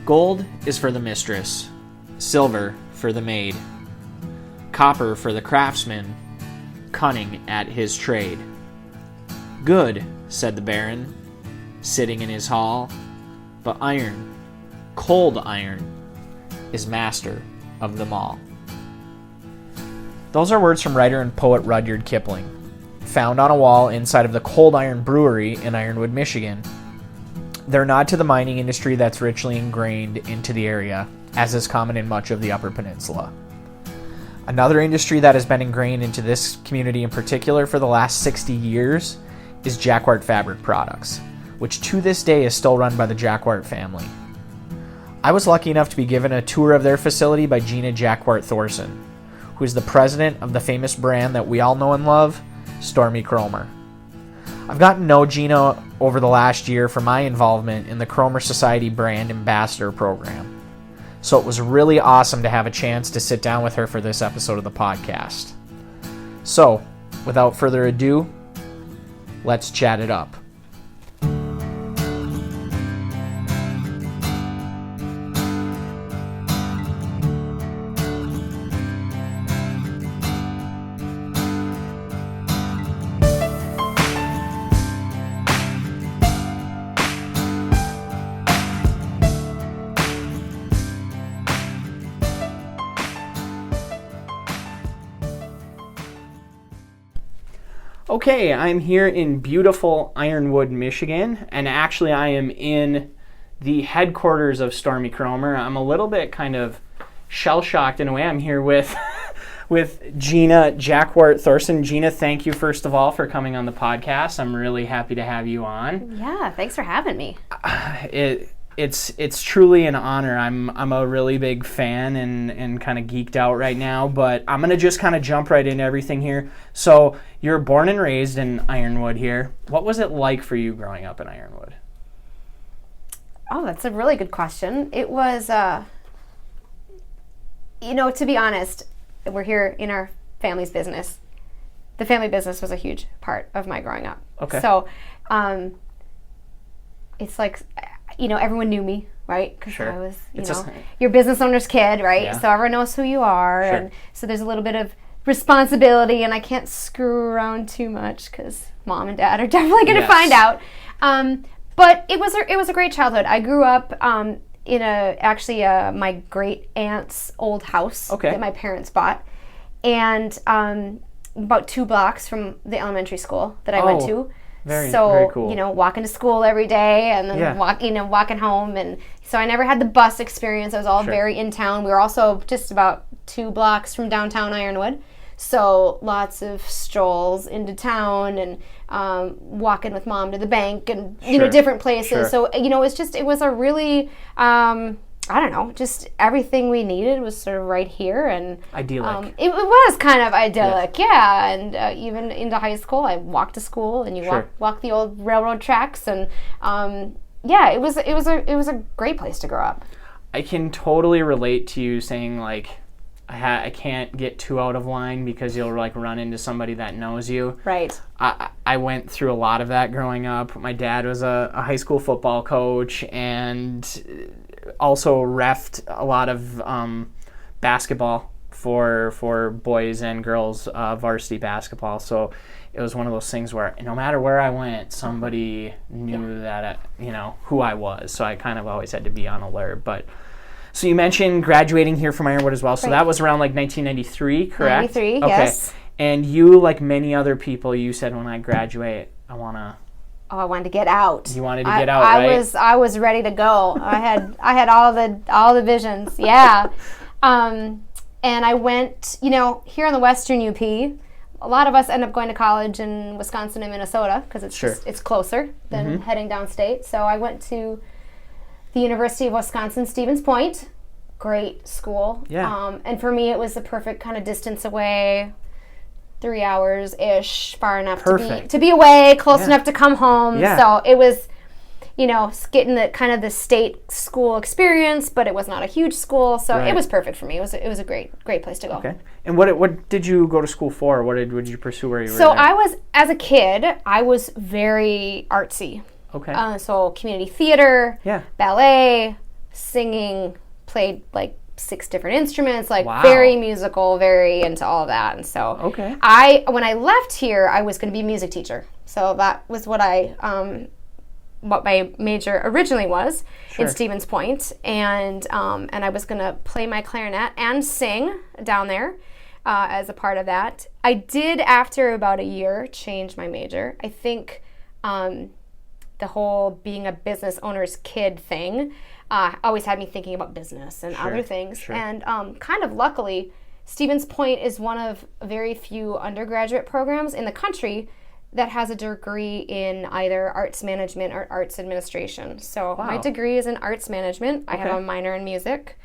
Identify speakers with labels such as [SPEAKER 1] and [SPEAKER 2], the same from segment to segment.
[SPEAKER 1] Gold is for the mistress, silver for the maid, copper for the craftsman, cunning at his trade. Good, said the baron, sitting in his hall, but iron, cold iron, is master of them all. Those are words from writer and poet Rudyard Kipling, found on a wall inside of the Cold Iron Brewery in Ironwood, Michigan. They're a nod to the mining industry that's richly ingrained into the area, as is common in much of the Upper Peninsula. Another industry that has been ingrained into this community in particular for the last 60 years is Jacquart Fabric Products, which to this day is still run by the Jacquart family. I was lucky enough to be given a tour of their facility by Gina Jacquart Thorsen, who is the president of the famous brand that we all know and love, Stormy Kromer. I've gotten to know Gina over the last year for my involvement in the Kromer Society Brand Ambassador Program. So it was really awesome to have a chance to sit down with her for this episode of the podcast. So, without further ado, let's chat it up. Okay, I'm here in beautiful Ironwood, Michigan, and actually I am in the headquarters of Stormy Kromer. I'm a little bit kind of shell-shocked in a way. I'm here with Gina Jacquart Thorsen. Gina, thank you first of all for coming on the podcast. I'm really happy to have you on.
[SPEAKER 2] Yeah, thanks for having me.
[SPEAKER 1] It's truly an honor. I'm a really big fan and kind of geeked out right now, but I'm going to just kind of jump right into everything here. So you're born and raised in Ironwood here. What was it like for you growing up in Ironwood?
[SPEAKER 2] Oh, that's a really good question. It was, to be honest, we're here in our family's business. The family business was a huge part of my growing up.
[SPEAKER 1] Okay.
[SPEAKER 2] So it's like, everyone knew me, right? Because
[SPEAKER 1] sure.
[SPEAKER 2] I was, your business owner's kid, right?
[SPEAKER 1] Yeah.
[SPEAKER 2] So everyone knows who you are.
[SPEAKER 1] Sure.
[SPEAKER 2] And so there's a little bit of responsibility, and I can't screw around too much because mom and dad are definitely going to find out. But it was a great childhood. I grew up in my great aunt's old house that my parents bought, and about 2 blocks from the elementary school that I went to.
[SPEAKER 1] Very cool.
[SPEAKER 2] Walking to school every day and then walking home. And so I never had the bus experience. I was all very in town. We were also just about 2 blocks from downtown Ironwood. So lots of strolls into town and walking with mom to the bank and, different places.
[SPEAKER 1] Sure.
[SPEAKER 2] So, it was a really, just everything we needed was sort of right here. And
[SPEAKER 1] idyllic.
[SPEAKER 2] It was kind of idyllic, yeah. And even into high school, I walked to school, and you walk the old railroad tracks, and it was a great place to grow up.
[SPEAKER 1] I can totally relate to you saying like, I can't get too out of line because you'll like run into somebody that knows you.
[SPEAKER 2] Right.
[SPEAKER 1] I went through a lot of that growing up. My dad was a high school football coach and also reffed a lot of basketball for boys and girls varsity basketball. So it was one of those things where no matter where I went, somebody knew that who I was. So I kind of always had to be on alert. But so you mentioned graduating here from Ironwood as well. So that was around like 1993, correct?
[SPEAKER 2] 93, yes.
[SPEAKER 1] And you, like many other people, you said when I graduate, I wanted to get out. You wanted to get out, right?
[SPEAKER 2] I was ready to go. I had all the visions. Yeah. And I went, here in the Western UP, a lot of us end up going to college in Wisconsin and Minnesota because it's closer than heading downstate. So I went to the University of Wisconsin, Stevens Point. Great school.
[SPEAKER 1] Yeah.
[SPEAKER 2] And for me, it was the perfect kind of distance away. 3 hours-ish, far enough to be away, close enough to come home.
[SPEAKER 1] Yeah.
[SPEAKER 2] So it was, getting the kind of the state school experience, but it was not a huge school, so it was perfect for me. It was a great place to go.
[SPEAKER 1] Okay. And what did you go to school for? What did you pursue where you were?
[SPEAKER 2] So as a kid, I was very artsy.
[SPEAKER 1] Okay.
[SPEAKER 2] So community theater, ballet, singing, played like 6 different instruments, like
[SPEAKER 1] Wow.
[SPEAKER 2] very musical, very into all of that. And so when I left here, I was going to be a music teacher. So that was what what my major originally was in Stevens Point. And I was going to play my clarinet and sing down there as a part of that. I did, after about a year, change my major. I think the whole being a business owner's kid thing always had me thinking about business and other things. And kind of luckily, Stevens Point is one of very few undergraduate programs in the country that has a degree in either arts management or arts administration. So my degree is in arts management. I have a minor in music,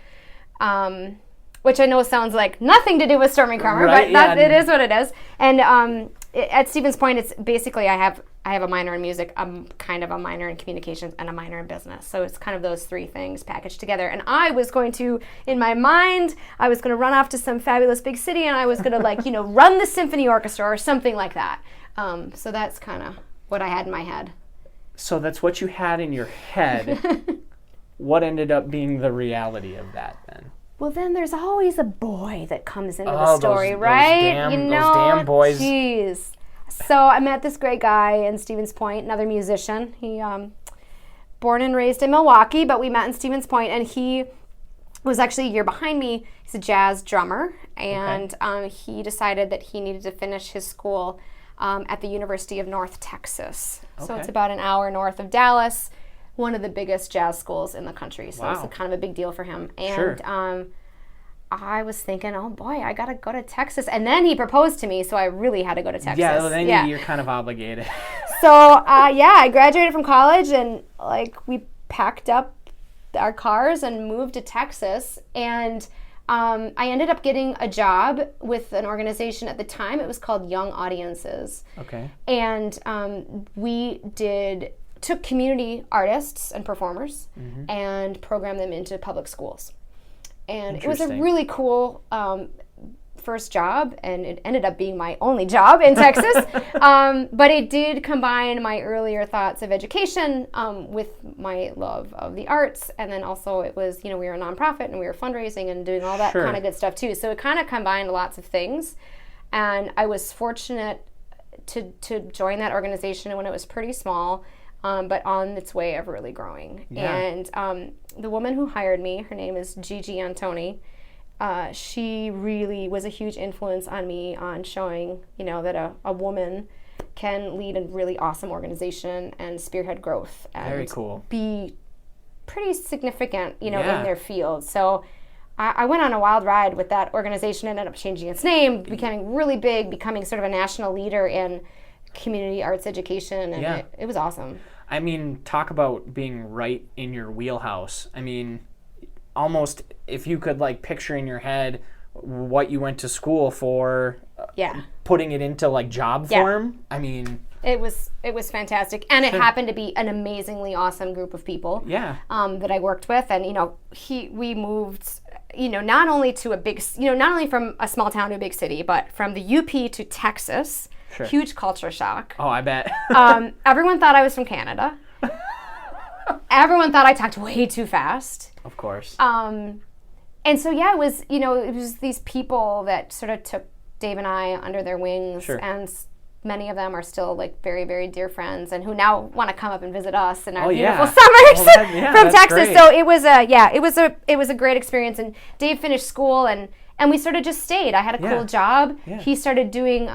[SPEAKER 2] which I know sounds like nothing to do with Stormy Kromer, but it is what it is. And at Stevens Point, it's basically I have a minor in music, kind of a minor in communications, and a minor in business. So it's kind of those 3 things packaged together. And I was going to, in my mind, I was going to run off to some fabulous big city, and I was going to run the symphony orchestra or something like that. So that's kind of what I had in my head.
[SPEAKER 1] So that's what you had in your head. What ended up being the reality of that then?
[SPEAKER 2] Well, then there's always a boy that comes into the story, right?
[SPEAKER 1] Those damn boys.
[SPEAKER 2] Jeez. So I met this great guy in Stevens Point, another musician. He born and raised in Milwaukee, but we met in Stevens Point, and he was actually a year behind me. He's a jazz drummer, and he decided that he needed to finish his school at the University of North Texas. So it's about an hour north of Dallas, one of the biggest jazz schools in the country. So it's kind of a big deal for him. And I was thinking, oh boy, I got to go to Texas. And then he proposed to me, so I really had to go to Texas.
[SPEAKER 1] Yeah, well, then you're kind of obligated.
[SPEAKER 2] So, I graduated from college, and we packed up our cars and moved to Texas. And I ended up getting a job with an organization at the time. It was called Young Audiences. Okay. And we took community artists and performers and programmed them into public schools. And it was a really cool first job, and it ended up being my only job in Texas. But it did combine my earlier thoughts of education with my love of the arts. And then also it was, we were a nonprofit and we were fundraising and doing all that kind of good stuff too. So it kind of combined lots of things. And I was fortunate to join that organization when it was pretty small, but on its way of really growing. Yeah. And the woman who hired me, her name is Gigi Antoni. She really was a huge influence on me on showing, that a woman can lead a really awesome organization and spearhead growth and
[SPEAKER 1] very cool.
[SPEAKER 2] Be pretty significant, in their field. So I went on a wild ride with that organization, ended up changing its name, becoming really big, becoming sort of a national leader in community arts education, and it was awesome.
[SPEAKER 1] I mean, talk about being right in your wheelhouse. I mean, almost if you could picture in your head what you went to school for, putting it into job form. I mean,
[SPEAKER 2] it was fantastic, and it happened to be an amazingly awesome group of people. Yeah. That I worked with, and we moved, not only to a big, not only from a small town to a big city, but from the UP to Texas. Sure. Huge culture shock.
[SPEAKER 1] Oh, I bet.
[SPEAKER 2] Everyone thought I was from Canada. Everyone thought I talked way too fast.
[SPEAKER 1] Of course.
[SPEAKER 2] And so, it was, it was these people that sort of took Dave and I under their wings. Sure. And many of them are still very, very dear friends, and who now want to come up and visit us in our beautiful summers from Texas. Great. So it was a great experience. And Dave finished school, and we sort of just stayed. I had a cool job. Yeah. He started doing,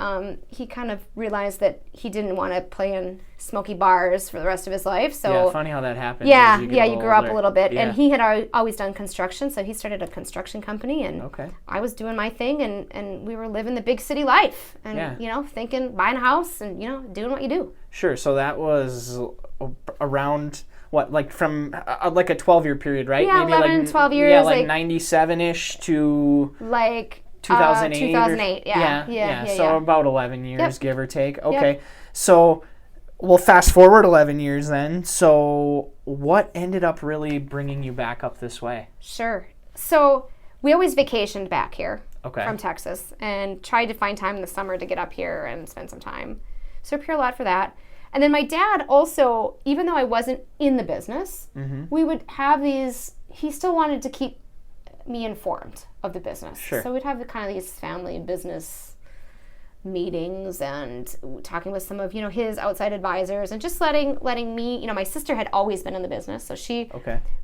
[SPEAKER 2] he kind of realized that he didn't want to play in smoky bars for the rest of his life. So
[SPEAKER 1] funny how that happens.
[SPEAKER 2] Yeah, you grew up a little bit. Yeah. And he had always done construction, so he started a construction company, and I was doing my thing, and we were living the big city life, and, thinking, buying a house, and, doing what you do.
[SPEAKER 1] Sure, so that was around... What, from a 12-year period, right?
[SPEAKER 2] Yeah, maybe 11, 12 years.
[SPEAKER 1] Yeah, 97-ish to 2008.
[SPEAKER 2] 2008, yeah.
[SPEAKER 1] So about 11 years, give or take. Okay, so we'll fast forward 11 years then. So what ended up really bringing you back up this way?
[SPEAKER 2] Sure. So we always vacationed back here from Texas and tried to find time in the summer to get up here and spend some time. So up here a lot for that. And then my dad also, even though I wasn't in the business, we would have these he still wanted to keep me informed of the business.
[SPEAKER 1] Sure.
[SPEAKER 2] So we'd have kind of these family business meetings and talking with some of, his outside advisors, and just letting me, my sister had always been in the business. So she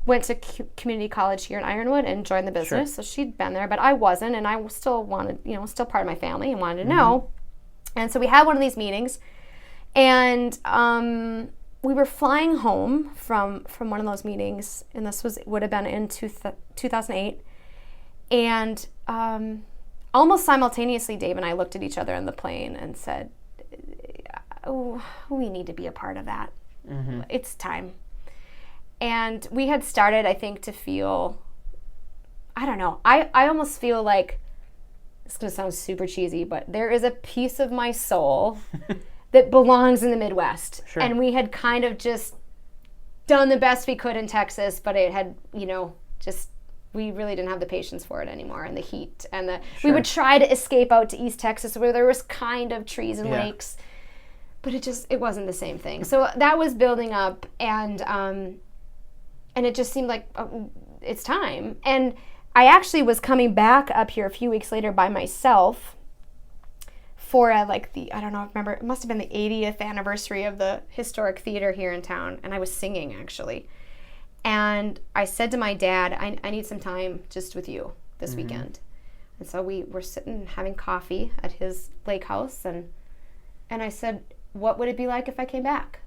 [SPEAKER 2] went to community college here in Ironwood and joined the business.
[SPEAKER 1] Sure.
[SPEAKER 2] So she'd been there, but I wasn't, and I still wanted, still part of my family and wanted to know. And so we had one of these meetings, and we were flying home from one of those meetings, and this would have been in 2008. And almost simultaneously, Dave and I looked at each other in the plane and said, oh, we need to be a part of that. It's time. And we had started, I think, to feel, I don't know, I almost feel like, it's going to sound super cheesy, but there is a piece of my soul that belongs in the Midwest. Sure. And we had kind of just done the best we could in Texas, but it had, just, we really didn't have the patience for it anymore, and the heat, and we would try to escape out to East Texas where there was kind of trees and lakes, but it wasn't the same thing. So that was building up, and it just seemed like it's time. And I actually was coming back up here a few weeks later by myself for I don't know, remember, it must have been the 80th anniversary of the historic theater here in town, and I was singing actually. And I said to my dad, I need some time just with you this weekend. And so we were sitting having coffee at his lake house, and I said, what would it be like if I came back?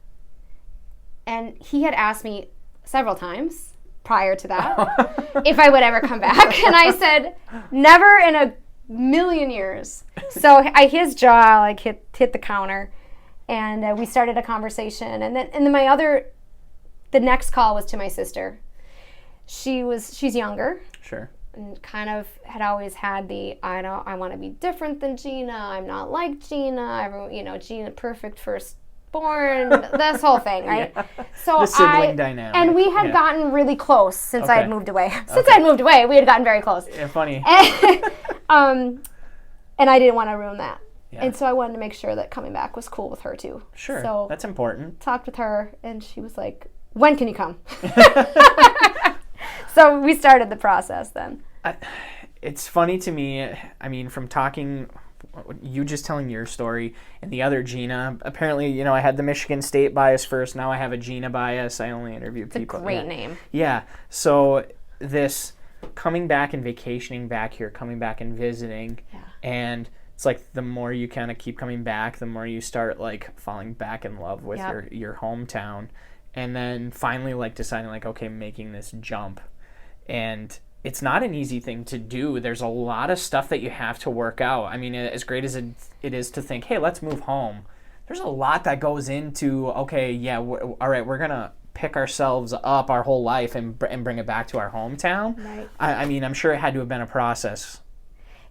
[SPEAKER 2] And he had asked me several times prior to that if I would ever come back. And I said, never in a million years. So his jaw hit the counter, and we started a conversation. And then the next call was to my sister. She's younger. Sure. And kind of had always had I want to be different than Gina. I'm not like Gina. Gina, perfect firstborn. This whole thing, right? Yeah. So
[SPEAKER 1] the sibling dynamic.
[SPEAKER 2] And we had gotten really close since I had moved away. Since I'd moved away, we had gotten very close.
[SPEAKER 1] Yeah, funny.
[SPEAKER 2] And I didn't want to ruin that.
[SPEAKER 1] Yeah.
[SPEAKER 2] And so I wanted to make sure that coming back was cool with her too.
[SPEAKER 1] Sure.
[SPEAKER 2] So
[SPEAKER 1] that's important.
[SPEAKER 2] Talked with her, and she was like, when can you come? So we started the process then.
[SPEAKER 1] It's funny to me, from talking, you just telling your story, and the other Gina, apparently, I had the Michigan State bias first, now I have a Gina bias. I only interview people.
[SPEAKER 2] It's a great name.
[SPEAKER 1] Yeah, so this coming back and vacationing back here, coming back and visiting, and it's like the more you kind of keep coming back, the more you start falling back in love with your hometown. And then finally deciding okay, making this jump. And it's not an easy thing to do. There's a lot of stuff that you have to work out. As great as it is to think, hey, let's move home, there's a lot that goes into, okay, yeah, all right, we're going to pick ourselves up our whole life and bring it back to our hometown. Right. I'm sure it had to have been a process.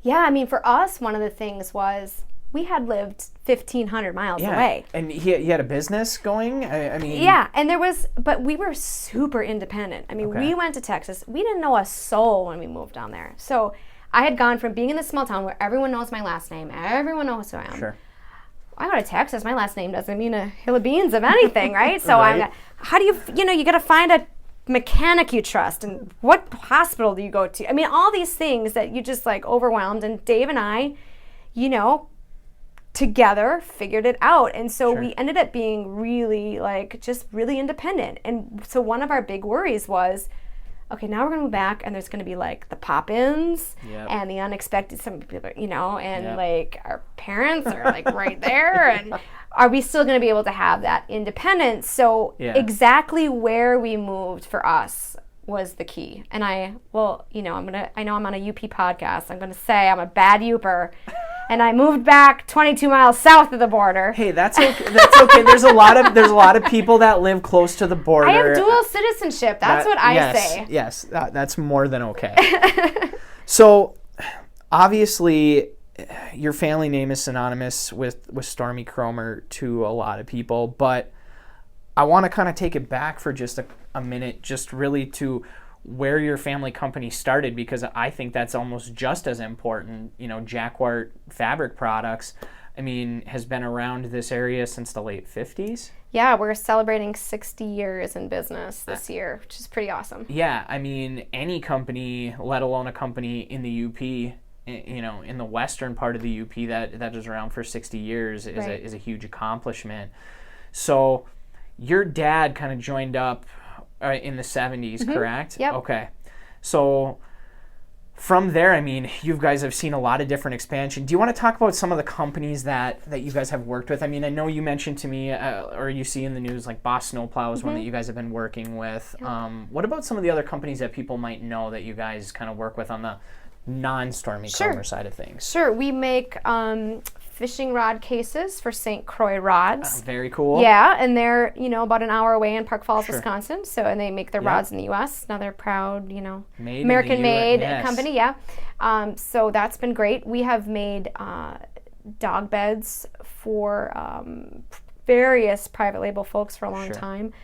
[SPEAKER 2] Yeah, for us, one of the things was we had lived 1,500 miles away.
[SPEAKER 1] And he had a business going?
[SPEAKER 2] Yeah, and but we were super independent. We went to Texas. We didn't know a soul when we moved down there. So I had gone from being in this small town where everyone knows my last name, everyone knows who I am. Sure. I go to Texas, my last name doesn't mean a hill of beans of anything, right? So right. How do you got to find a mechanic you trust, and what hospital do you go to? All these things that you just overwhelmed, and Dave and I, together figured it out. And so we ended up being really just really independent. And so one of our big worries was, okay, now we're going to move back, and there's going to be the pop-ins and the unexpected, some people, and our parents are right there, and are we still going to be able to have that independence? So exactly where we moved for us was the key. And I know I'm on a UP podcast. I'm going to say I'm a bad Uper. And I moved back 22 miles south of the border.
[SPEAKER 1] Hey, that's okay. That's okay. There's a lot of people that live close to the border.
[SPEAKER 2] I have dual citizenship. That's what I say.
[SPEAKER 1] Yes, that's more than okay. So, obviously, your family name is synonymous with Stormy Kromer to a lot of people, but I want to kind of take it back for just a minute, just really to where your family company started, because I think that's almost just as important. Jacquart Fabric Products. I mean, has been around this area since the late 50s.
[SPEAKER 2] Yeah, we're celebrating 60 years in business this year, which is pretty awesome.
[SPEAKER 1] Yeah, I mean, any company, let alone a company in the UP, you know, in the western part of the UP that is around for 60 years is a huge accomplishment. So your dad kind of joined up in the 70s, correct?
[SPEAKER 2] Yep.
[SPEAKER 1] Okay. So from there, I mean, you guys have seen a lot of different expansion. Do you want to talk about some of the companies that you guys have worked with? I mean, I know you mentioned to me, or you see in the news, like Boss Snowplow is one that you guys have been working with. Yep. What about some of the other companies that people might know that you guys kind of work with on the non-Stormy Kromer side of things?
[SPEAKER 2] Sure. We make fishing rod cases for St. Croix rods.
[SPEAKER 1] Very cool.
[SPEAKER 2] Yeah, and they're, you know, about an hour away in Park Falls, Wisconsin. So, and they make their rods in the U.S. Another proud, you know, American-made company. Yeah. So that's been great. We have made dog beds for various private label folks for a long time.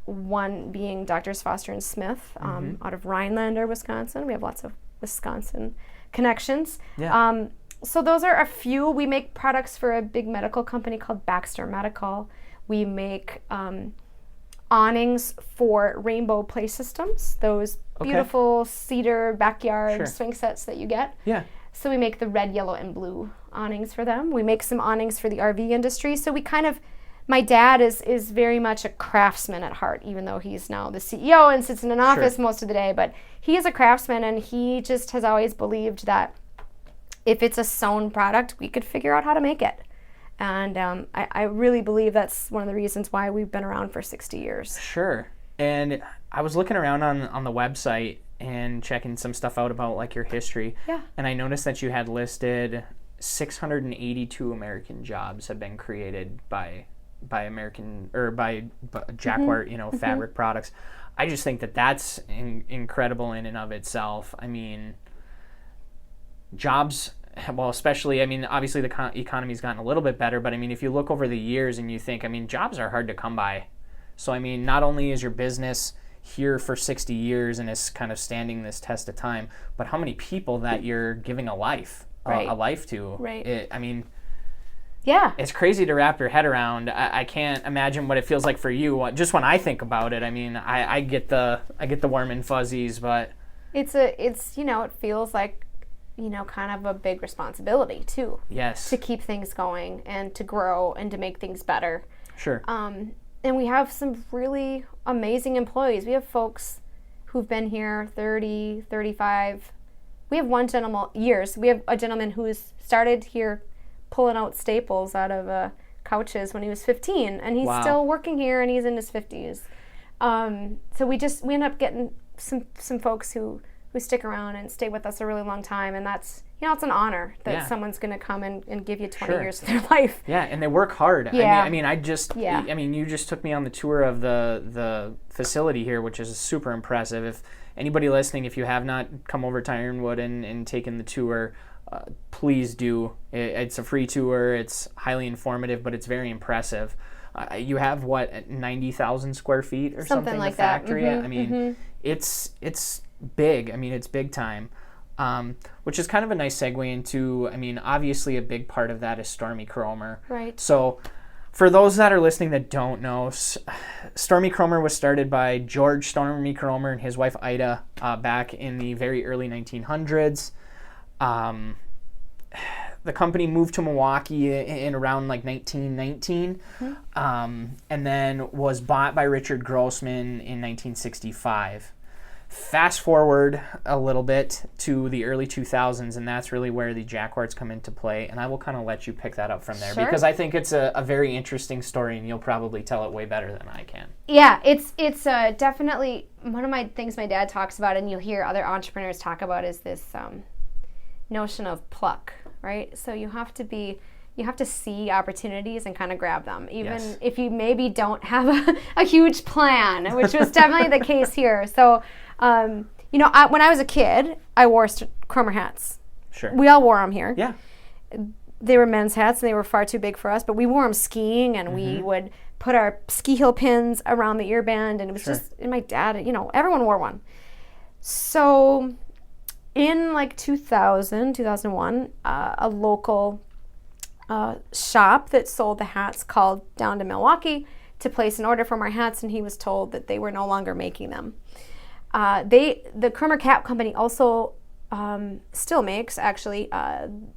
[SPEAKER 2] One being Drs. Foster and Smith out of Rhinelander, Wisconsin. We have lots of Wisconsin connections.
[SPEAKER 1] Yeah.
[SPEAKER 2] So those are a few. We make products for a big medical company called Baxter Medical. We make awnings for Rainbow Play Systems, those beautiful cedar backyard swing sets that you get.
[SPEAKER 1] Yeah.
[SPEAKER 2] So we make the red, yellow, and blue awnings for them. We make some awnings for the RV industry. So we kind of, my dad is very much a craftsman at heart, even though he's now the CEO and sits in an office most of the day. But he is a craftsman, and he just has always believed that if it's a sewn product, we could figure out how to make it. And I really believe that's one of the reasons why we've been around for 60 years.
[SPEAKER 1] Sure. And I was looking around on the website and checking some stuff out about like your history. Yeah. And I noticed that you had listed 682 American jobs have been created by Jacquart, you know, fabric products. I just think that that's incredible in and of itself. I mean, jobs, well, especially, I mean, obviously the economy's gotten a little bit better, but I mean, if you look over the years and you think, I mean, jobs are hard to come by. So, I mean, not only is your business here for 60 years and is kind of standing this test of time, but how many people that you're giving a life to. Right. I mean, yeah, it's crazy to wrap your head around. I can't imagine what it feels like for you. Just when I think about it, I mean, I get the warm and fuzzies, but
[SPEAKER 2] it's you know, it feels like, you know, kind of a big responsibility too.
[SPEAKER 1] Yes.
[SPEAKER 2] To keep things going and to grow and to make things better.
[SPEAKER 1] Sure.
[SPEAKER 2] And we have some really amazing employees. We have folks who've been here 30, 35. We have one gentleman, we have a gentleman who's started here pulling out staples out of couches when he was 15, and he's still working here, and he's in his 50s. So we end up getting some folks who stick around and stay with us a really long time, and that's, you know, it's an honor that someone's going to come and give you 20 years of their life.
[SPEAKER 1] Yeah, and they work hard. Yeah. I mean, you just took me on the tour of the facility here, which is super impressive. If anybody listening, if you have not come over to Ironwood and taken the tour, please do. It's a free tour. It's highly informative, but it's very impressive. You have, 90,000 square feet or something like the factory?
[SPEAKER 2] That. Mm-hmm,
[SPEAKER 1] I mean, it's big. I mean, it's big time, which is kind of a nice segue into, I mean, obviously a big part of that is Stormy Kromer.
[SPEAKER 2] Right.
[SPEAKER 1] So for those that are listening that don't know, Stormy Kromer was started by George Stormy Kromer and his wife Ida back in the very early 1900s. The company moved to Milwaukee in around like 1919, and then was bought by Richard Grossman in 1965. Fast forward a little bit to the early 2000s, and that's really where the Jacquarts come into play, and I will kind of let you pick that up from there, because I think it's a very interesting story, and you'll probably tell it way better than I can.
[SPEAKER 2] Yeah, it's definitely one of my things my dad talks about, and you'll hear other entrepreneurs talk about, is this notion of pluck, right? So you have to see opportunities and kind of grab them, even if you maybe don't have a huge plan, which was definitely the case here. So, you know, when I was a kid, I wore Kromer hats.
[SPEAKER 1] Sure.
[SPEAKER 2] We all wore them here.
[SPEAKER 1] Yeah.
[SPEAKER 2] They were men's hats, and they were far too big for us, but we wore them skiing, and we would put our ski heel pins around the earband, and it was just, and my dad, you know, everyone wore one. So in like 2001, a local shop that sold the hats called down to Milwaukee to place an order for our hats, and he was told that they were no longer making them. The Kromer Cap Company also still makes, actually,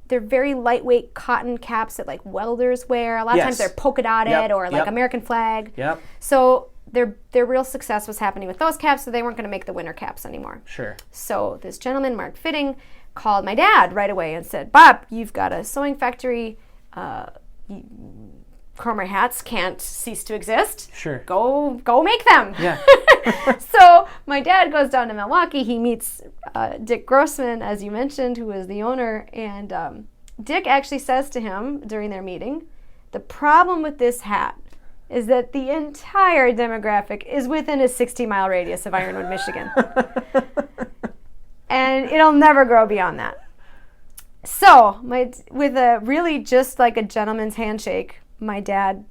[SPEAKER 2] they're very lightweight cotton caps that like welders wear. A lot of times they're polka dotted or like American flag.
[SPEAKER 1] Yep.
[SPEAKER 2] So their real success was happening with those caps, so they weren't going to make the winter caps anymore.
[SPEAKER 1] Sure.
[SPEAKER 2] So this gentleman, Mark Fitting, called my dad right away and said, Bob, you've got a sewing factory. Kromer hats can't cease to exist.
[SPEAKER 1] Sure.
[SPEAKER 2] Go make them.
[SPEAKER 1] Yeah.
[SPEAKER 2] So my dad goes down to Milwaukee. He meets Dick Grossman, as you mentioned, who is the owner. And Dick actually says to him during their meeting, the problem with this hat is that the entire demographic is within a 60-mile radius of Ironwood, Michigan. And it'll never grow beyond that. So with a really just like a gentleman's handshake, my dad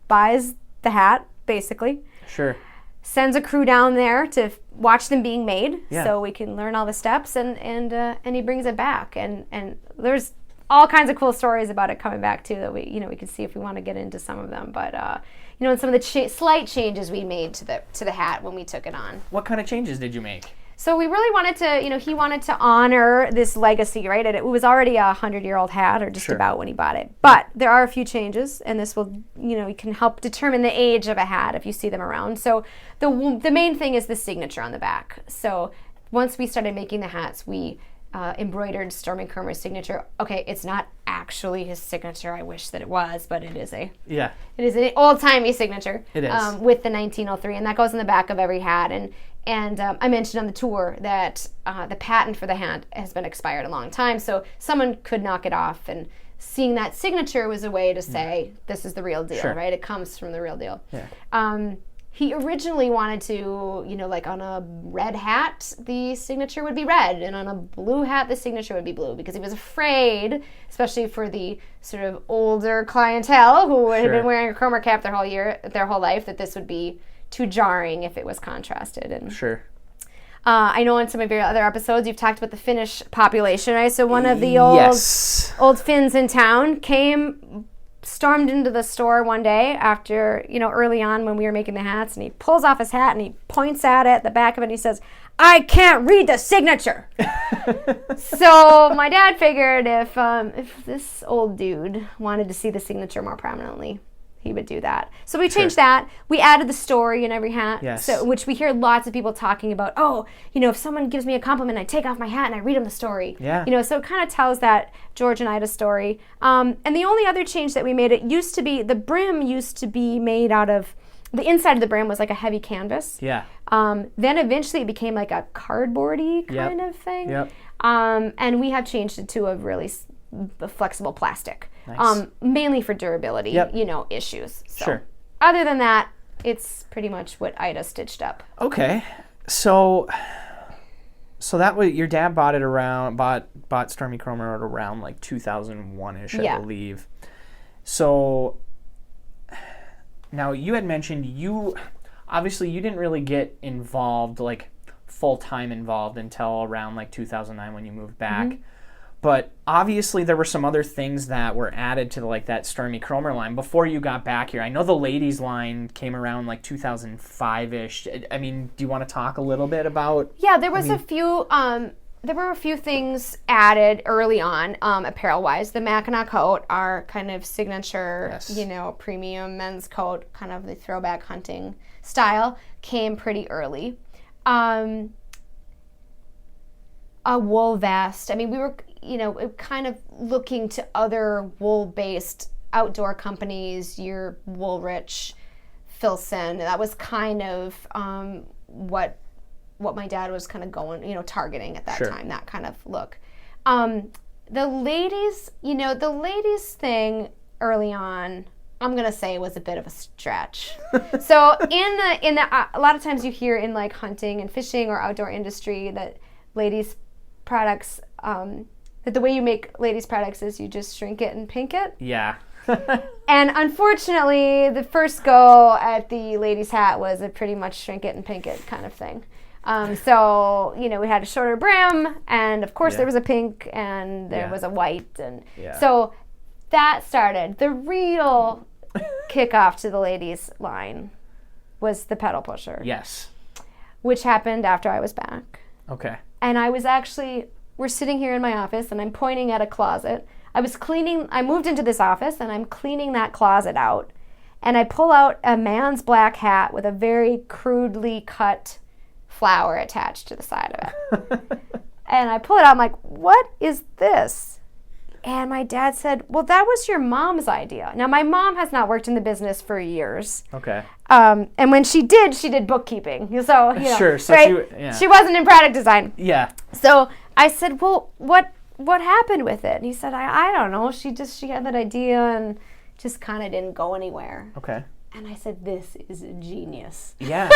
[SPEAKER 2] buys the hat, basically.
[SPEAKER 1] Sure.
[SPEAKER 2] Sends a crew down there to watch them being made,
[SPEAKER 1] Yeah.
[SPEAKER 2] so we can learn all the steps, and he brings it back. And there's all kinds of cool stories about it coming back too that we can see if we want to get into some of them. But and some of the slight changes we made to the hat when we took it on.
[SPEAKER 1] What kind of changes did you make?
[SPEAKER 2] So we really wanted to, he wanted to honor this legacy, right? It was already a 100-year-old hat, or just about when he bought it. But there are a few changes, and this will, you can help determine the age of a hat if you see them around. So the main thing is the signature on the back. So once we started making the hats, we embroidered Stormy Kromer's signature. Okay, it's not actually his signature. I wish that it was, but it is it is an old-timey signature.
[SPEAKER 1] It is.
[SPEAKER 2] With the 1903, and that goes in the back of every hat. And I mentioned on the tour that the patent for the hat has been expired a long time, so someone could knock it off, and seeing that signature was a way to say, this is the real deal, right? It comes from the real deal. Yeah. He originally wanted to, like on a red hat, the signature would be red, and on a blue hat, the signature would be blue, because he was afraid, especially for the sort of older clientele who had been wearing a Kromer cap their whole life, that this would be too jarring if it was contrasted. And I know in some of your other episodes you've talked about the Finnish population, right? So one of the old Finns in town stormed into the store one day after, early on when we were making the hats, and he pulls off his hat and he points at the back of it and he says, I can't read the signature. So my dad figured if this old dude wanted to see the signature more prominently, he would do that. So we changed that. We added the story in every hat, which we hear lots of people talking about. Oh, if someone gives me a compliment, I take off my hat and I read them the story. Yeah. So it kind of tells that George and Ida story. And the only other change that we made, the brim used to be made out of, the inside of the brim was like a heavy canvas. Yeah. Then eventually it became like a cardboardy kind of thing. Yep. And we have changed it to a really flexible plastic. Nice. Mainly for durability, issues. So other than that, it's pretty much what Ida stitched up.
[SPEAKER 1] Okay. So that was, your dad bought Stormy Kromer at around like 2001-ish, I believe. So now you had mentioned obviously you didn't really get involved, like full-time involved, until around like 2009 when you moved back. Mm-hmm. But obviously there were some other things that were added to like that Stormy Kromer line before you got back here. I know the ladies line came around like 2005-ish. I mean, do you want to talk a little bit about? Yeah, there was a few. There were a few things added early on, apparel-wise. The Mackinac coat, our kind of signature, premium men's coat, kind of the throwback hunting style, came pretty early. A wool vest. I mean, we were, kind of looking to other wool-based outdoor companies, your Woolrich, Filson. That was kind of what my dad was kind of going, targeting at that time, that kind of look. The ladies thing early on, I'm gonna say, was a bit of a stretch. So in the a lot of times you hear in like hunting and fishing or outdoor industry that ladies products, that the way you make ladies products is you just shrink it and pink it. Yeah. And unfortunately, the first go at the ladies hat was a pretty much shrink it and pink it kind of thing. So, we had a shorter brim, and of course there was a pink and there was a white, and so
[SPEAKER 2] that started. The real kickoff to the ladies' line was the pedal pusher.
[SPEAKER 1] Yes.
[SPEAKER 2] Which happened after I was back.
[SPEAKER 1] Okay.
[SPEAKER 2] And I was actually, we're sitting here in my office and I'm pointing at a closet. I moved into this office and I'm cleaning that closet out. And I pull out a man's black hat with a very crudely cut flower attached to the side of it. And I pull it out, I'm like, what is this? And my dad said, well, that was your mom's idea. Now, my mom has not worked in the business for years.
[SPEAKER 1] Okay.
[SPEAKER 2] And when she did bookkeeping. So, you know,
[SPEAKER 1] sure. So
[SPEAKER 2] right? She wasn't in product design.
[SPEAKER 1] Yeah.
[SPEAKER 2] So I said, well, what happened with it? And he said, I don't know. She had that idea and just kind of didn't go anywhere.
[SPEAKER 1] Okay.
[SPEAKER 2] And I said, this is a genius.
[SPEAKER 1] Yeah.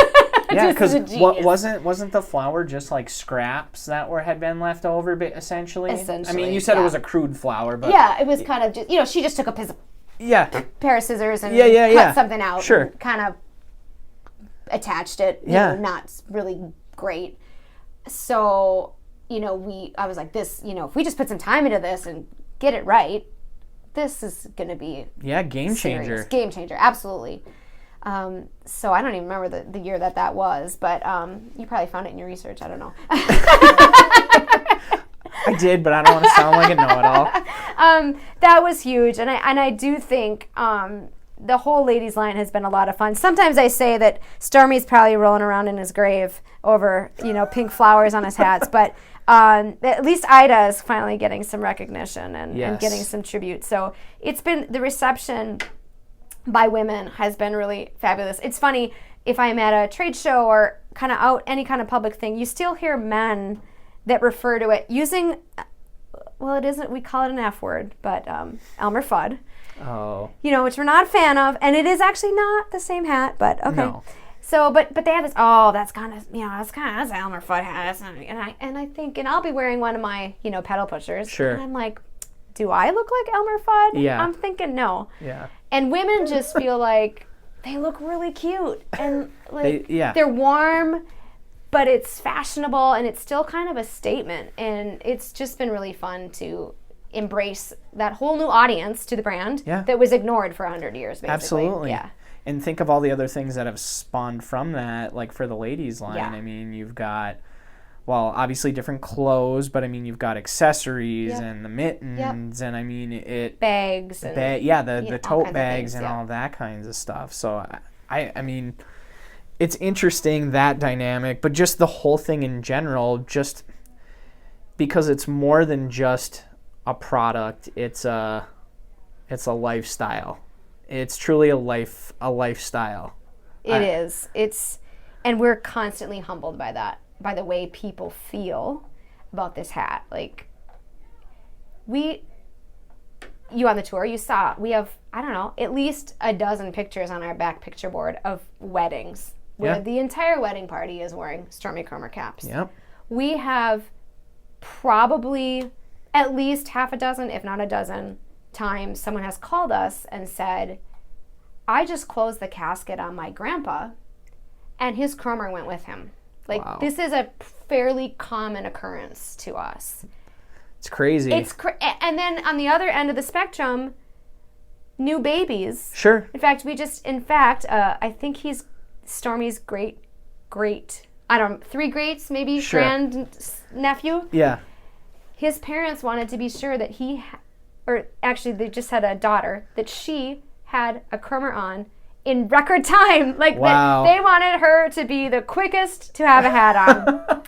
[SPEAKER 1] Yeah, because wasn't the flour just like scraps that had been left over, essentially? I mean, you said it was a crude flour, but
[SPEAKER 2] yeah, it was kind of just, you know, she just took a pair of scissors and cut something out.
[SPEAKER 1] Sure.
[SPEAKER 2] And kind of attached it. You know, not really great. So, you know, I was like, this, you know, if we just put some time into this and get it right, this is going to be
[SPEAKER 1] game changer.
[SPEAKER 2] Game changer, absolutely. So I don't even remember the year that was, but you probably found it in your research. I don't know.
[SPEAKER 1] I did, but I don't want to sound like a know-it-all.
[SPEAKER 2] That was huge, and I do think the whole ladies' line has been a lot of fun. Sometimes I say that Stormy's probably rolling around in his grave over, you know, pink flowers on his hats, but at least Ida is finally getting some recognition and getting some tribute. So it's been, the reception by women has been really fabulous. It's funny, if I'm at a trade show or kind of out any kind of public thing, you still hear men that refer to it using, well, it isn't, we call it an F word, but Elmer Fudd.
[SPEAKER 1] Oh. You
[SPEAKER 2] know, which we're not a fan of, and it is actually not the same hat, but okay.
[SPEAKER 1] No.
[SPEAKER 2] So, but they have this, that's kind of, you know, that's an Elmer Fudd hat, and I think, and I'll be wearing one of my, you know, pedal pushers.
[SPEAKER 1] Sure.
[SPEAKER 2] And I'm like, do I look like Elmer Fudd?
[SPEAKER 1] Yeah.
[SPEAKER 2] I'm thinking no.
[SPEAKER 1] Yeah.
[SPEAKER 2] And women just feel like they look really cute, and like they're warm, but it's fashionable, and it's still kind of a statement, and it's just been really fun to embrace that whole new audience to the brand that was ignored for 100 years, basically.
[SPEAKER 1] Absolutely.
[SPEAKER 2] Yeah.
[SPEAKER 1] And think of all the other things that have spawned from that, like for the ladies line. I mean, you've got, well, obviously different clothes, but I mean, you've got accessories and the mittens, and I mean,
[SPEAKER 2] bags. And,
[SPEAKER 1] the tote bags and all that kinds of stuff. So, I mean, it's interesting, that dynamic, but just the whole thing in general, just because it's more than just a product, it's a lifestyle. It's truly a lifestyle.
[SPEAKER 2] It is. And we're constantly humbled by that, by the way people feel about this hat. Like, you on the tour, you saw, we have, I don't know, at least a dozen pictures on our back picture board of weddings where the entire wedding party is wearing Stormy Kromer caps.
[SPEAKER 1] Yep.
[SPEAKER 2] We have probably at least half a dozen, if not a dozen, times someone has called us and said, I just closed the casket on my grandpa and his Kromer went with him. Like, this is a fairly common occurrence to us.
[SPEAKER 1] It's crazy.
[SPEAKER 2] And then on the other end of the spectrum, new babies.
[SPEAKER 1] Sure.
[SPEAKER 2] In fact, I think he's Stormy's great, I don't know, 3 greats, maybe, grand nephew.
[SPEAKER 1] Yeah.
[SPEAKER 2] His parents wanted to be sure that they just had a daughter, that she had a Kromer on in record time. Like, they wanted her to be the quickest to have a hat on.